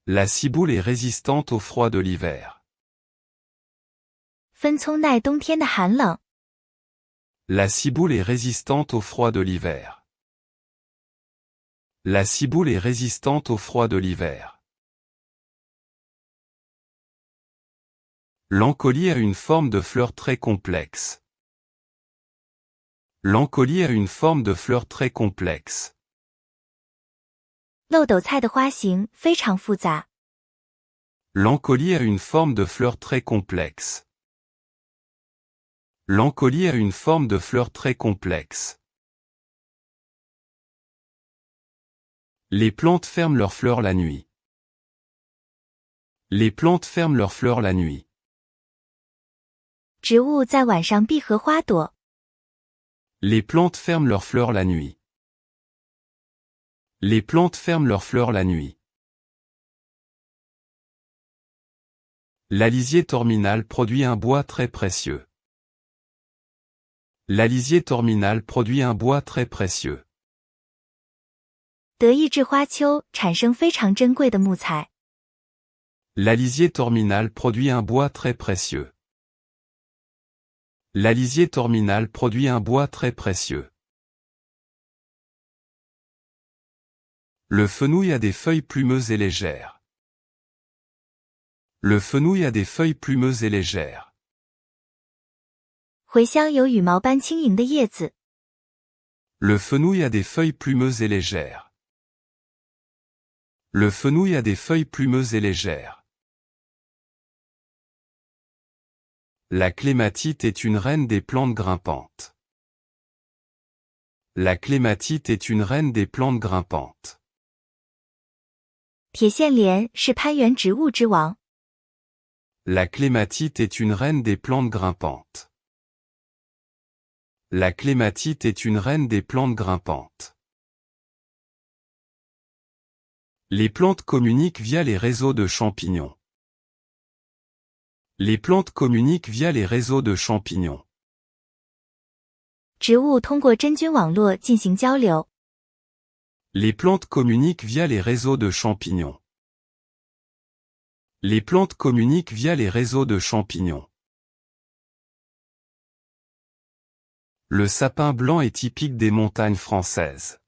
La ciboule est résistante au froid de l'hiver. 分葱耐冬天的寒冷。La ciboule est résistante au froid de l'hiver. La ciboule est résistante au froid de l'hiver. L'encolie a une forme de fleur très complexe. L'encolie a une forme de fleur très complexe. 漏斗菜的花型非常复杂。L'encolie a une forme de fleur très complexe. L'encolie a une forme de fleur très complexe. Les plantes ferment leurs fleurs la nuit. Les plantes ferment leurs fleurs la nuit. 植物在晚上闭合花朵。Les plantes ferment leurs fleurs la nuit. Les plantes ferment leurs fleurs la nuit. L'alisier terminal produit un bois très précieux. L'alisier terminal produit un bois très précieux. 德意志花楸产生非常珍贵的木材。L'alisier terminal produit un bois très précieux. L'alisier terminal produit un bois très précieux. Le fenouil a des feuilles plumeuses et légères. Le fenouil a des feuilles plumeuses et légères. 茴香有羽毛般轻盈的叶子。Le fenouil a des feuilles plumeuses et légères. Le fenouil a des feuilles plumeuses et légères. La clématite est une reine des plantes grimpantes. La clématite est une reine des plantes grimpantes. 铁线莲是攀援植物之王。La clématite est une reine des plantes grimpantes. La clématite est une reine des plantes grimpantes. Les plantes communiquent via les réseaux de champignons. Les plantes communiquent via les réseaux de champignons. 植物通过真菌网络进行交流。Les plantes communiquent via les réseaux de champignons. Les plantes communiquent via les réseaux de champignons. Le sapin blanc est typique des montagnes françaises.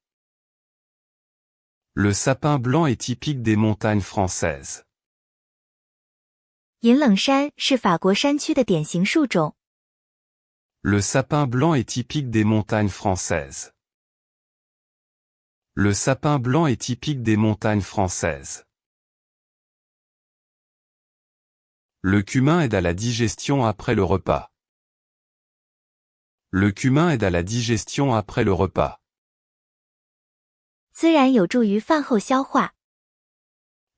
Le sapin blanc est typique des montagnes françaises. 银冷杉是法国山区的典型树种。Le sapin blanc est typique des montagnes françaises. Le sapin blanc est typique des montagnes françaises. Le cumin aide à la digestion après le repas. Le cumin aide à la digestion après le repas. 孜然有助于饭后消化。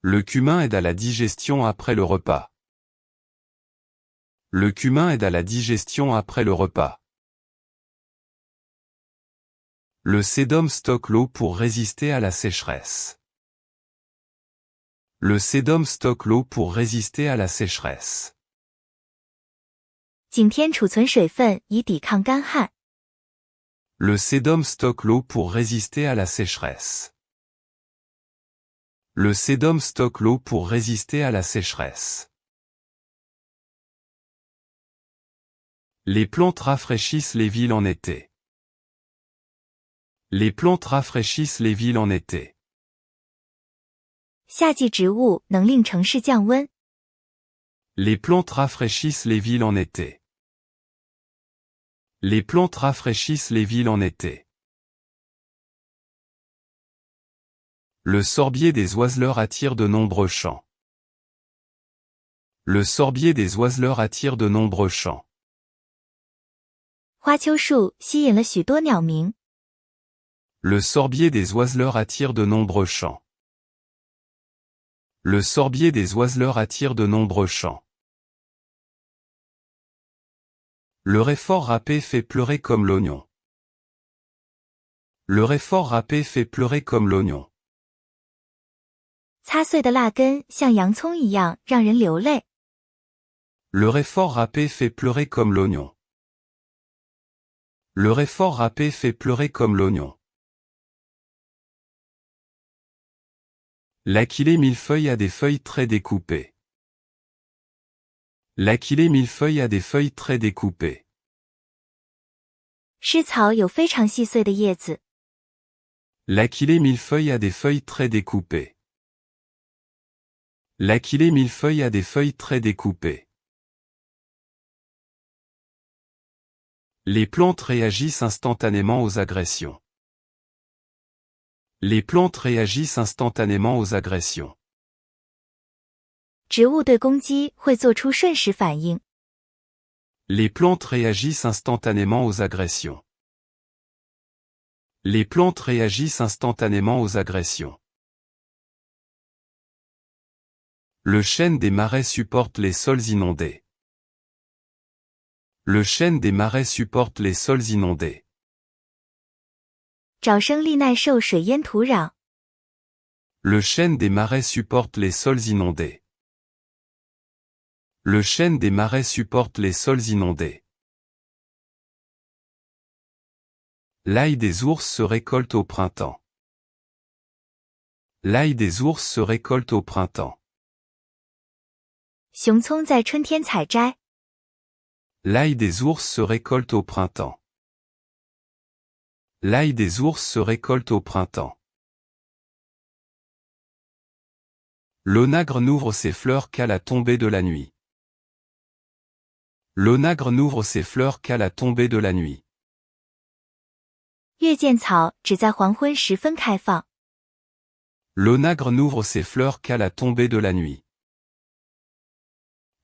Le cumin aide à la digestion après le repas. Le cumin aide à la digestion après le repas. Le sédum stocke l'eau pour résister à la sécheresse. Le sédum stocke l'eau pour résister à la sécheresse. 景天储存水分以抵抗干旱。Le sédum stocke l'eau pour résister à la sécheresse. Le sédum stocke l'eau pour résister à la sécheresse. Les plantes rafraîchissent les villes en été. Les plantes rafraîchissent les villes en été. 夏季植物能令城市降温。 Les plantes rafraîchissent les villes en été. Les plantes rafraîchissent les villes en été. Le sorbier des oiseleurs attire de nombreux chants. Le sorbier des oiseleurs attire de nombreux chants. 花楸树吸引了许多鸟鸣。 Le sorbier des oiseleurs attire de nombreux chants. Le sorbier des oiseleurs attire de nombreux chants. Le réfort râpé fait pleurer comme l'oignon. Le réfort râpé fait pleurer comme l'oignon. 擦碎的蜡根像洋葱一样让人流泪。 Le réfort râpé fait pleurer comme l'oignon. Le réfort râpé fait pleurer comme l'oignon. L'aquilée millefeuille a des feuilles très découpées. L'aquilée millefeuille a des feuilles très découpées. 湿草有非常细碎的叶子。 L'aquilée millefeuille a des feuilles très découpées. L'aquilée millefeuille a des feuilles très découpées. Les plantes réagissent instantanément aux agressions. Les plantes réagissent instantanément aux agressions. 植物对攻击会做出瞬时反应。 Les plantes réagissent instantanément aux agressions. Les plantes réagissent instantanément aux agressions. Le chêne des marais supporte les sols inondés. Le chêne des marais supporte les sols inondés. 沼生力耐受水淹土壤。 Le chêne des marais supporte les sols inondés. Le chêne des marais supporte les sols inondés. L'ail des ours se récolte au printemps. L'ail des ours se récolte au printemps. 熊葱在春天采摘。 L'ail des ours se récolte au printemps. L'ail des ours se récolte au printemps. L'onagre n'ouvre ses fleurs qu'à la tombée de la nuit. L'onagre n'ouvre ses fleurs qu'à la tombée de la nuit. 月见草只在黄昏时分开放。 L'onagre n'ouvre ses fleurs qu'à la tombée de la nuit.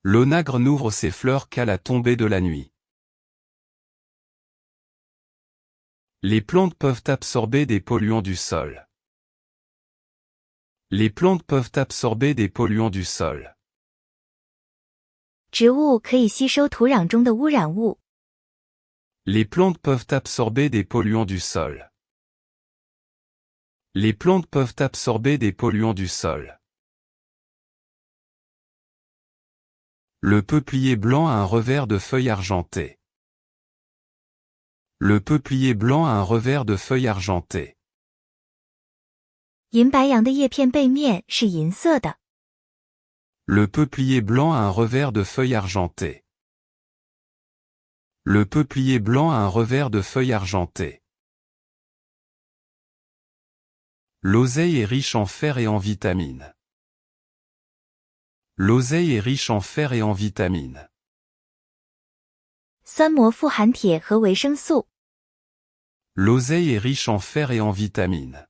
L'onagre n'ouvre ses fleurs qu'à la tombée de la nuit. Les plantes peuvent absorber des polluants du sol. Les plantes peuvent absorber des polluants du sol. 植物可以吸收土壤中的污染物。 Les plantes peuvent absorber des polluants du sol. Les plantes peuvent absorber des polluants du sol. Le peuplier blanc a un revers de feuilles argentées. Le peuplier blanc a un revers de feuilles argentées. 银白杨的叶片背面是银色的。 Le peuplier blanc a un revers de feuilles argentées. Le peuplier blanc a un revers de feuilles argentées. L'oseille est riche en fer et en vitamines. L'oseille est riche en fer et en vitamines. 酸膜富含铁和维生素。 L'oseille est riche en fer et en vitamines.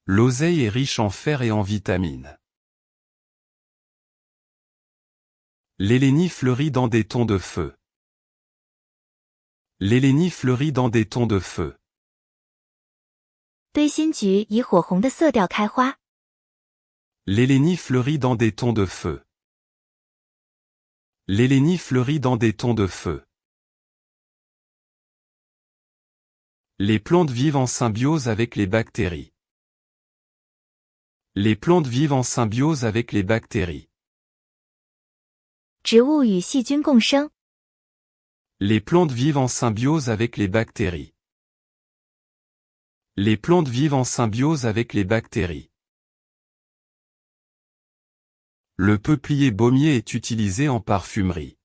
L'oseille est riche en fer et en vitamines. L'hélénie fleurit dans des tons de feu. L'hélénie fleurit dans des tons de feu. 堆心菊以火红的色调开花。 L'hélénie fleurit dans des tons de feu. L'hélénie fleurit dans des tons de feu. Les plantes vivent en symbiose avec les bactéries. Les plantes vivent en symbiose avec les bactéries. 植物与细菌共生。 Les plantes vivent en symbiose avec les bactéries. Les plantes vivent en symbiose avec les bactéries. Le peuplier baumier est utilisé en parfumerie.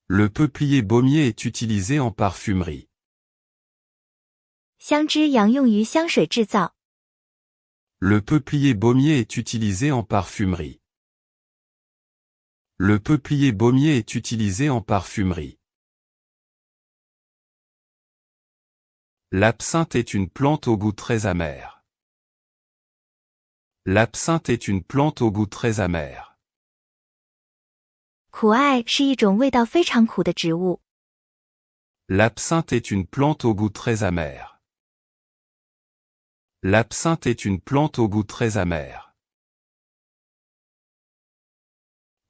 Le peuplier baumier est utilisé en parfumerie. 香脂杨用于香水制造。 Le peuplier baumier est utilisé en parfumerie. Le peuplier baumier est utilisé en parfumerie. L'absinthe est une plante au goût très amer. L'absinthe est une plante au goût très amer. 苦艾是一种味道非常苦的植物。 L'absinthe est une plante au goût très amer. L'absinthe est une plante au goût très amer.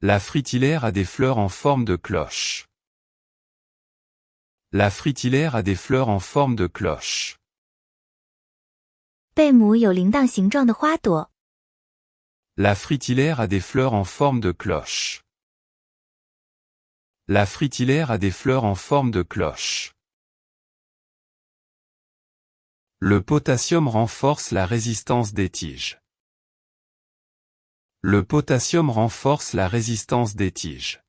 La fritillaire a des fleurs en forme de cloche. La fritillaire a des fleurs en forme de cloche. 贝母有铃铛形状的花朵。 La fritillaire a des fleurs en forme de cloche. La fritillaire a des fleurs en forme de cloche. Le potassium renforce la résistance des tiges. Le potassium renforce la résistance des tiges.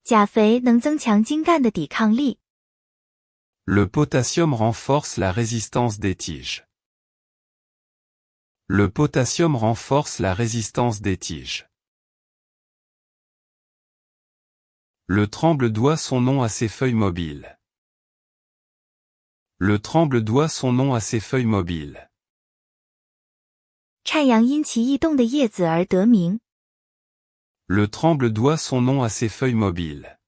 钾肥能增强茎干的抵抗力。 Le potassium renforce la résistance des tiges. Le potassium renforce la résistance des tiges. Le tremble doit son nom à ses feuilles mobiles. Le tremble doit son nom à ses feuilles mobiles. 赡养因其异动的叶子而得名。 Le tremble doit son nom à ses feuilles mobiles.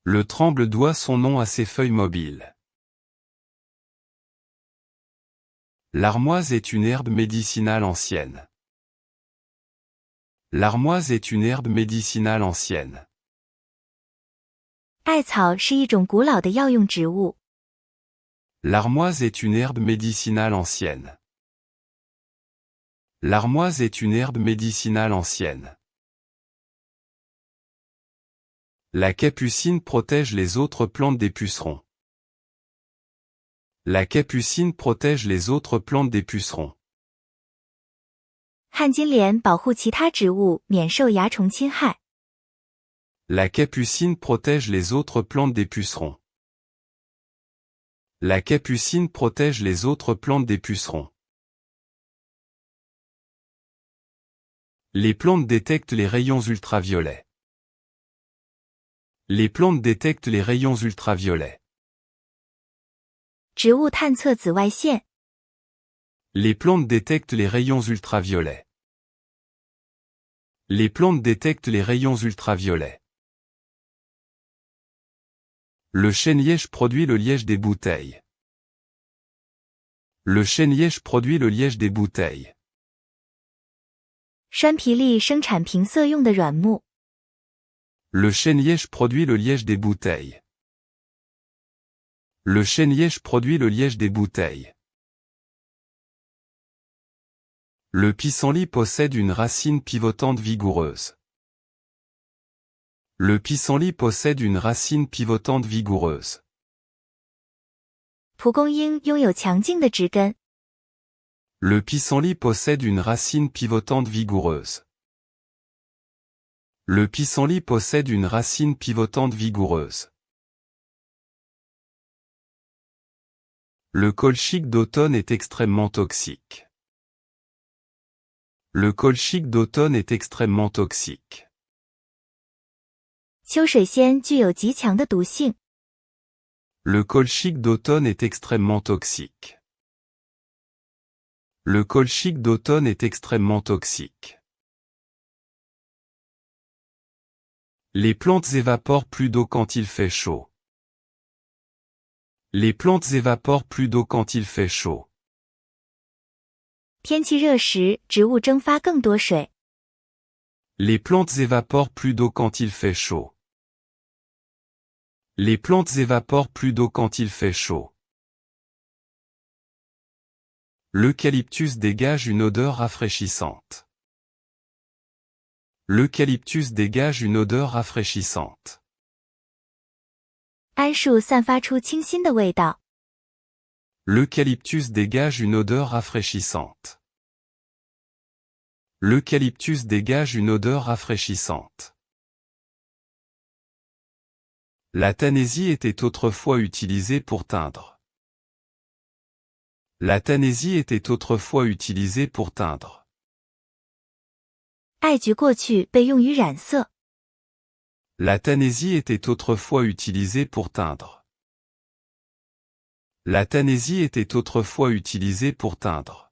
Le tremble doit son nom à ses feuilles mobiles. L'armoise est une herbe médicinale ancienne. L'armoise est une herbe médicinale ancienne. 艾草是一种古老的药用植物。 L'armoise est une herbe médicinale ancienne. L'armoise est une herbe médicinale ancienne. La capucine protège les autres plantes des pucerons. La capucine protège les autres plantes des pucerons. 旱金莲保护其他植物免受蚜虫侵害。 La capucine protège les autres plantes des pucerons. La capucine protège les autres plantes des pucerons. Les plantes détectent les rayons ultraviolets. Les plantes détectent les rayons ultraviolets. 植物探测紫外线。 Les plantes détectent les rayons ultraviolets. Les plantes détectent les rayons ultraviolets. Le chêne-liège produit le liège des bouteilles. Le chêne-liège produit le liège des bouteilles. 栓皮栎生产瓶塞用的软木。 Le chêne-liège produit le liège des bouteilles. Le chêne-liège produit le liège des bouteilles. Le pissenlit possède une racine pivotante vigoureuse. Le pissenlit possède une racine pivotante vigoureuse. 蒲公英拥有强劲的枝根。 Le pissenlit possède une racine pivotante vigoureuse. Le pissenlit possède une racine pivotante vigoureuse. Le colchique d'automne est extrêmement toxique. Le colchique d'automne est extrêmement toxique. 秋水仙具有极强的毒性。 Le colchique d'automne est extrêmement toxique. Le colchique d'automne est extrêmement toxique. Les plantes évaporent plus d'eau quand il fait chaud. Les plantes évaporent plus d'eau quand il fait chaud. 天气热时，植物蒸发更多水。Les plantes évaporent plus d'eau quand il fait chaud. Les plantes évaporent plus d'eau quand il fait chaud. L'eucalyptus dégage une odeur rafraîchissante. L'eucalyptus dégage une odeur rafraîchissante. 桉树散发出清新的味道。 L'eucalyptus dégage une odeur rafraîchissante. L'eucalyptus dégage une odeur rafraîchissante. La tanésie était autrefois utilisée pour teindre. La tanésie était autrefois utilisée pour teindre. 艾菊过去被用于染色。 La tanésie était autrefois utilisée pour teindre. La tanésie était autrefois utilisée pour teindre.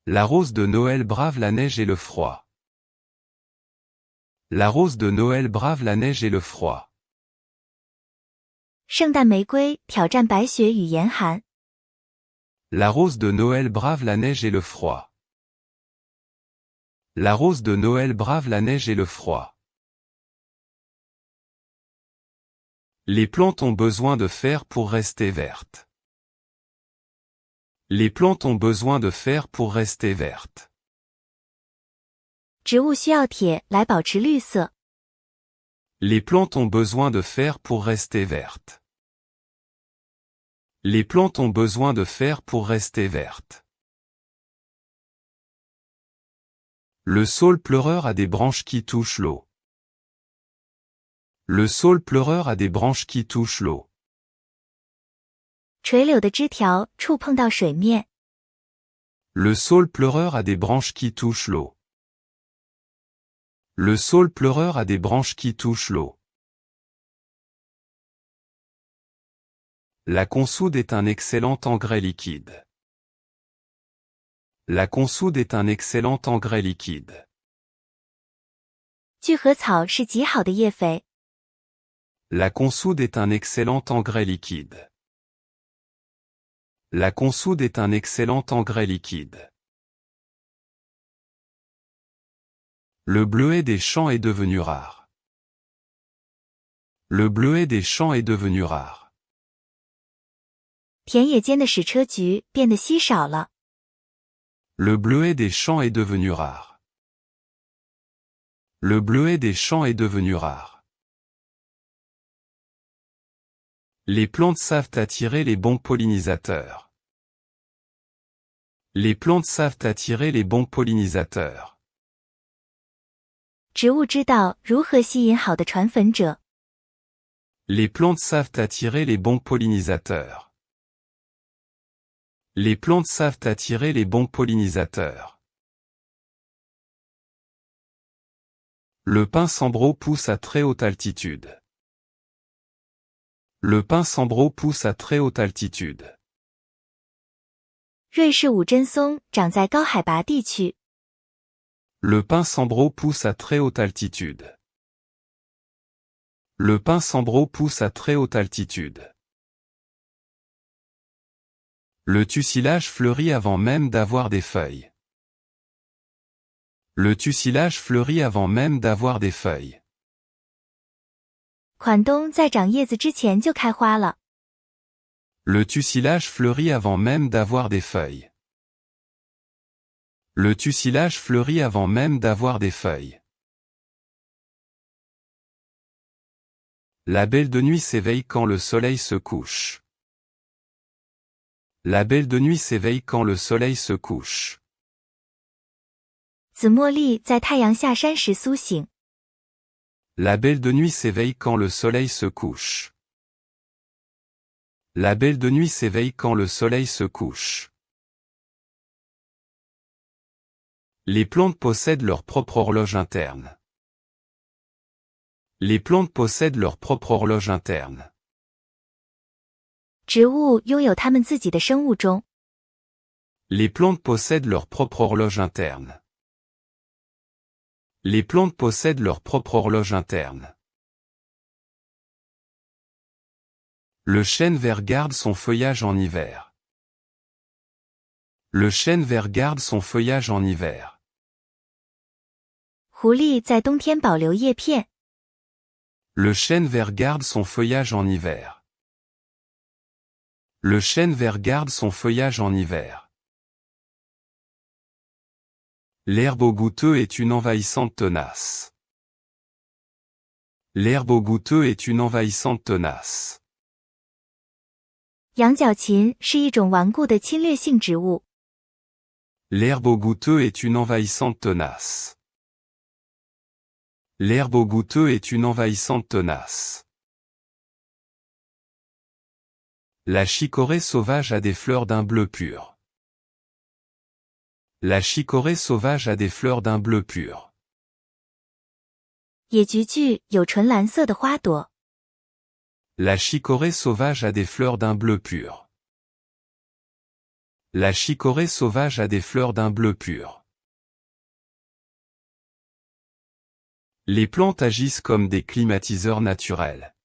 La rose de Noël brave la neige et le froid. La rose de Noël brave la neige et le froid. 圣诞玫瑰挑战白雪与严寒。 La rose de Noël brave la neige et le froid. La rose de Noël brave la neige et le froid. Les plantes ont besoin de fer pour rester vertes. Les plantes ont besoin de fer pour rester vertes. 植物需要铁来保持绿色。 Les plantes ont besoin de fer pour rester vertes. Les plantes ont besoin de fer pour rester vertes. Le saule pleureur a des branches qui touchent l'eau. Le saule pleureur a des branches qui touchent l'eau. 垂柳的枝条触碰到水面。 Le saule pleureur a des branches qui touchent l'eau. Le saule pleureur a des branches qui touchent l'eau. La consoude est un excellent engrais liquide. La consoude est un excellent engrais liquide. 聚合草是极好的叶肥。 La consoude est un excellent engrais liquide. La consoude est un excellent engrais liquide. Le bleuet des champs est devenu rare. Le bleuet des champs est devenu rare. 田野间的矢车菊变得稀少了。 Le bleuet des champs est devenu rare. Le bleuet des champs est devenu rare. Les plantes savent attirer les bons pollinisateurs. Les plantes savent attirer les bons pollinisateurs. 植物知道如何吸引好的传粉者。 Les plantes savent attirer les bons pollinisateurs. Les plantes savent attirer les bons pollinisateurs. Le pin sambro pousse à très haute altitude. Le pin sambro pousse à très haute altitude. 瑞士五针松长在高海拔地区。 Le pin sambro pousse à très haute altitude. Le pin sambro pousse à très haute altitude. Le tussilage fleurit avant même d'avoir des feuilles. Le tussilage fleurit avant même d'avoir des feuilles. 款冬在长叶子之前就开花了。 Le tussilage fleurit avant même d'avoir des feuilles. Le tussilage fleurit avant même d'avoir des feuilles. La belle de nuit s'éveille quand le soleil se couche. La belle de nuit s'éveille quand le soleil se couche. 紫茉莉在太阳下山时苏醒。 La belle de nuit s'éveille quand le soleil se couche. La belle de nuit s'éveille quand le soleil se couche. Les plantes possèdent leur propre horloge interne. Les plantes possèdent leur propre horloge interne. 植物拥有它们自己的生物钟。 Les plantes possèdent leur propre horloge interne. Les plantes possèdent leur propre horloge interne. Le chêne vert garde son feuillage en hiver. Le chêne vert garde son feuillage en hiver. 狐狸在冬天保留叶片。 Le chêne vert garde son feuillage en hiver. Le chêne vert garde son feuillage en hiver. L'herbe au goutteux est une envahissante tenace. L'herbe au goutteux est une envahissante tenace. 羊角芹是一种顽固的侵略性植物。 L'herbe au goutteux est une envahissante tenace. L'herbe au goutteux est une envahissante tenace. La chicorée sauvage a des fleurs d'un bleu pur. La chicorée sauvage a des fleurs d'un bleu pur. 野菊苣有纯蓝色的花朵。 La chicorée sauvage a des fleurs d'un bleu pur. La chicorée sauvage a des fleurs d'un bleu pur. Les plantes agissent comme des climatiseurs naturels.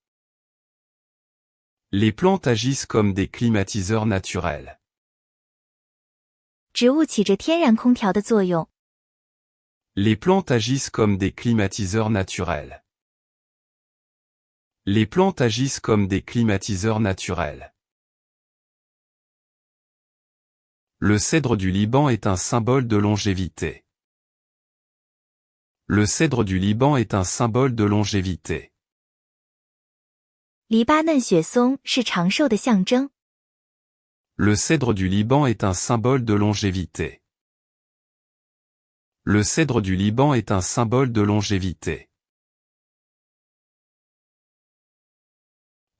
Les plantes agissent comme des climatiseurs naturels. 植物起着天然空调的作用。 Les plantes agissent comme des climatiseurs naturels. Les plantes agissent comme des climatiseurs naturels. Le cèdre du Liban est un symbole de longévité. Le cèdre du Liban est un symbole de longévité. 黎巴嫩雪松是长寿的象征。 Le cèdre du Liban est un symbole de longévité. Le cèdre du Liban est un symbole de longévité.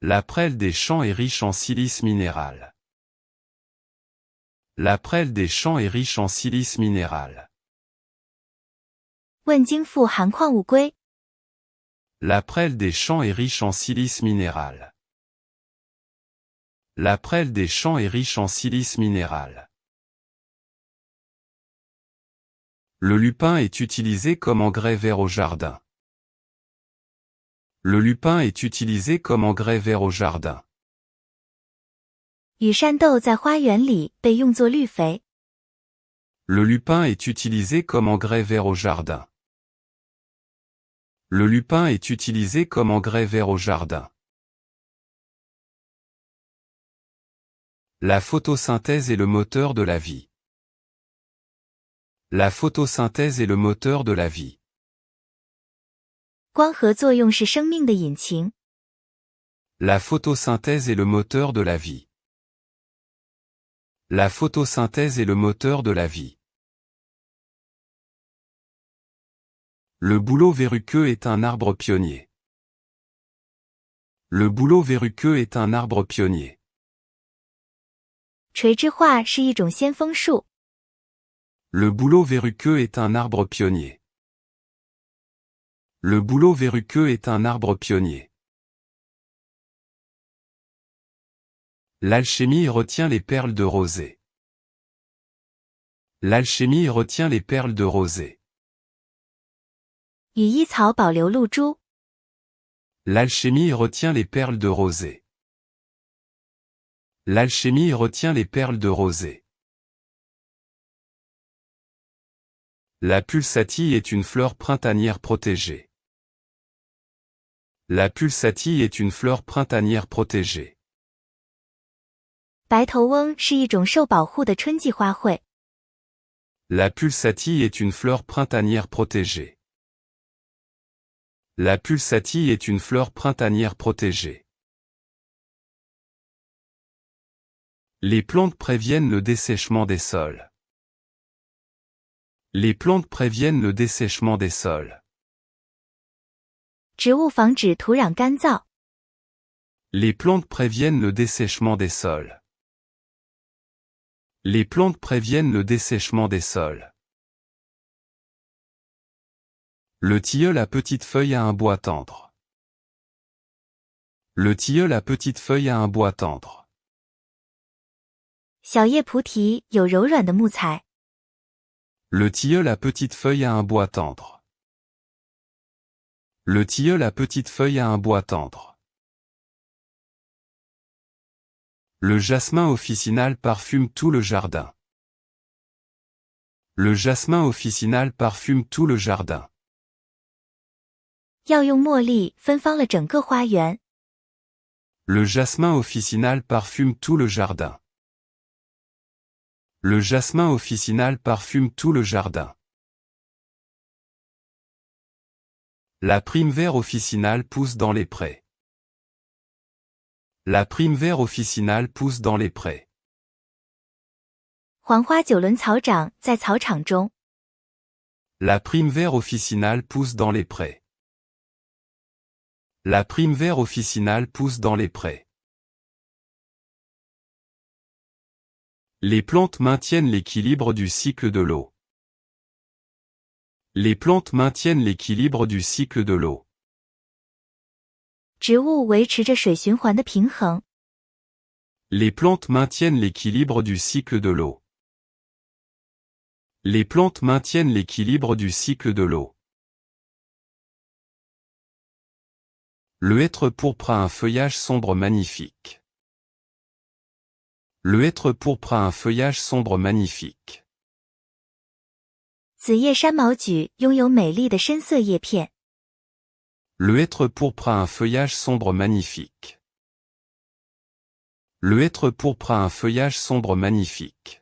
La prêle des champs est riche en silice minéral. La prêle des champs est riche en silice minéral. 问津富含矿物硅。 La prêle des champs est riche en silice minéral. La prêle des champs est riche en silice minéral. Le lupin est utilisé comme engrais vert au jardin. Le lupin est utilisé comme engrais vert au jardin. 羽扇豆在花园里被用作绿肥。 Le lupin est utilisé comme engrais vert au jardin. Le lupin est utilisé comme engrais vert au jardin. La photosynthèse est le moteur de la vie. La photosynthèse est le moteur de la vie. 光合作用是生命的引擎。 La photosynthèse est le moteur de la vie. La photosynthèse est le moteur de la vie. Le bouleau verruqueux est un arbre pionnier. Le bouleau verruqueux est un arbre pionnier. 垂枝桦是一种先锋树。 Le bouleau verruqueux est un arbre pionnier. Le bouleau verruqueux est un arbre pionnier. L'alchimie retient les perles de rosée. L'alchimie retient les perles de rosée. 羽衣草保留露珠。 L'alchimie retient les perles de rosée. L'alchimie retient les perles de rosée. La pulsatille est une fleur printanière protégée. La pulsatille est une fleur printanière protégée. 白头翁是一种受保护的春季花卉。 La pulsatille est une fleur printanière protégée. La pulsatille est une fleur printanière protégée. Les plantes préviennent le dessèchement des sols. Les plantes préviennent le dessèchement des sols. 植物防止土壤干燥。 Les plantes préviennent le dessèchement des sols. Les plantes préviennent le dessèchement des sols. Le tilleul à petites feuilles a un bois tendre. Le tilleul à petites feuilles a un bois tendre. 小叶菩提有柔软的木材。 Le tilleul à petites feuilles a un bois tendre. Le tilleul à petites feuilles a un bois tendre. Le jasmin officinal parfume tout le jardin. Le jasmin officinal parfume tout le jardin. 要用茉莉芬芳了整个花园。Le jasmin officinal parfume tout le jardin. Le jasmin officinal parfume tout le jardin. La prime vert officinale pousse dans les prés. La prime vert officinale pousse dans les prés. 黄花九轮草长在草场中。La prime vert officinale pousse dans les prés. La prime vert officinale pousse dans les prés. Les plantes maintiennent l'équilibre du cycle de l'eau. Les plantes maintiennent l'équilibre du cycle de l'eau. 植物维持着水循环的平衡。Les plantes maintiennent l'équilibre du cycle de l'eau. Les plantes maintiennent l'équilibre du cycle de l'eau. Le hêtre pourpre a un feuillage sombre magnifique. Le hêtre pourpre a un feuillage sombre magnifique. 紫叶山毛榉拥有美丽的深色叶片。Le hêtre pourpre a un feuillage sombre magnifique. Le hêtre pourpre a un feuillage sombre magnifique.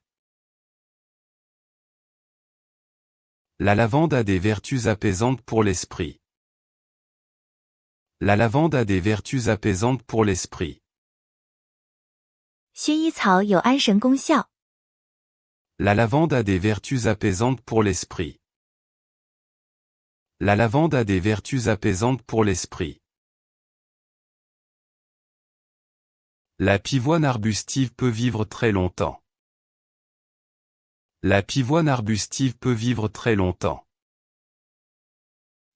La lavande a des vertus apaisantes pour l'esprit. La lavande a des vertus apaisantes pour l'esprit. 薰衣草有安神功效。La lavande a des vertus apaisantes pour l'esprit. La lavande a des vertus apaisantes pour l'esprit. La pivoine arbustive peut vivre très longtemps. La pivoine arbustive peut vivre très longtemps.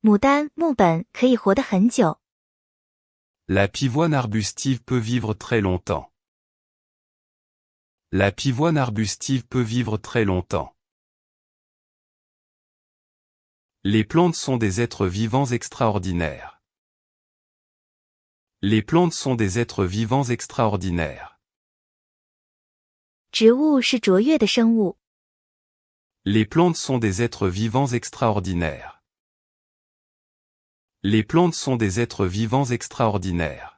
牡丹、木本可以活得很久。La pivoine arbustive peut vivre très longtemps. La pivoine arbustive peut vivre très longtemps. Les plantes sont des êtres vivants extraordinaires. Les plantes sont des êtres vivants extraordinaires. 植物是卓越的生物。Les plantes sont des êtres vivants extraordinaires. Les plantes sont des êtres vivants extraordinaires.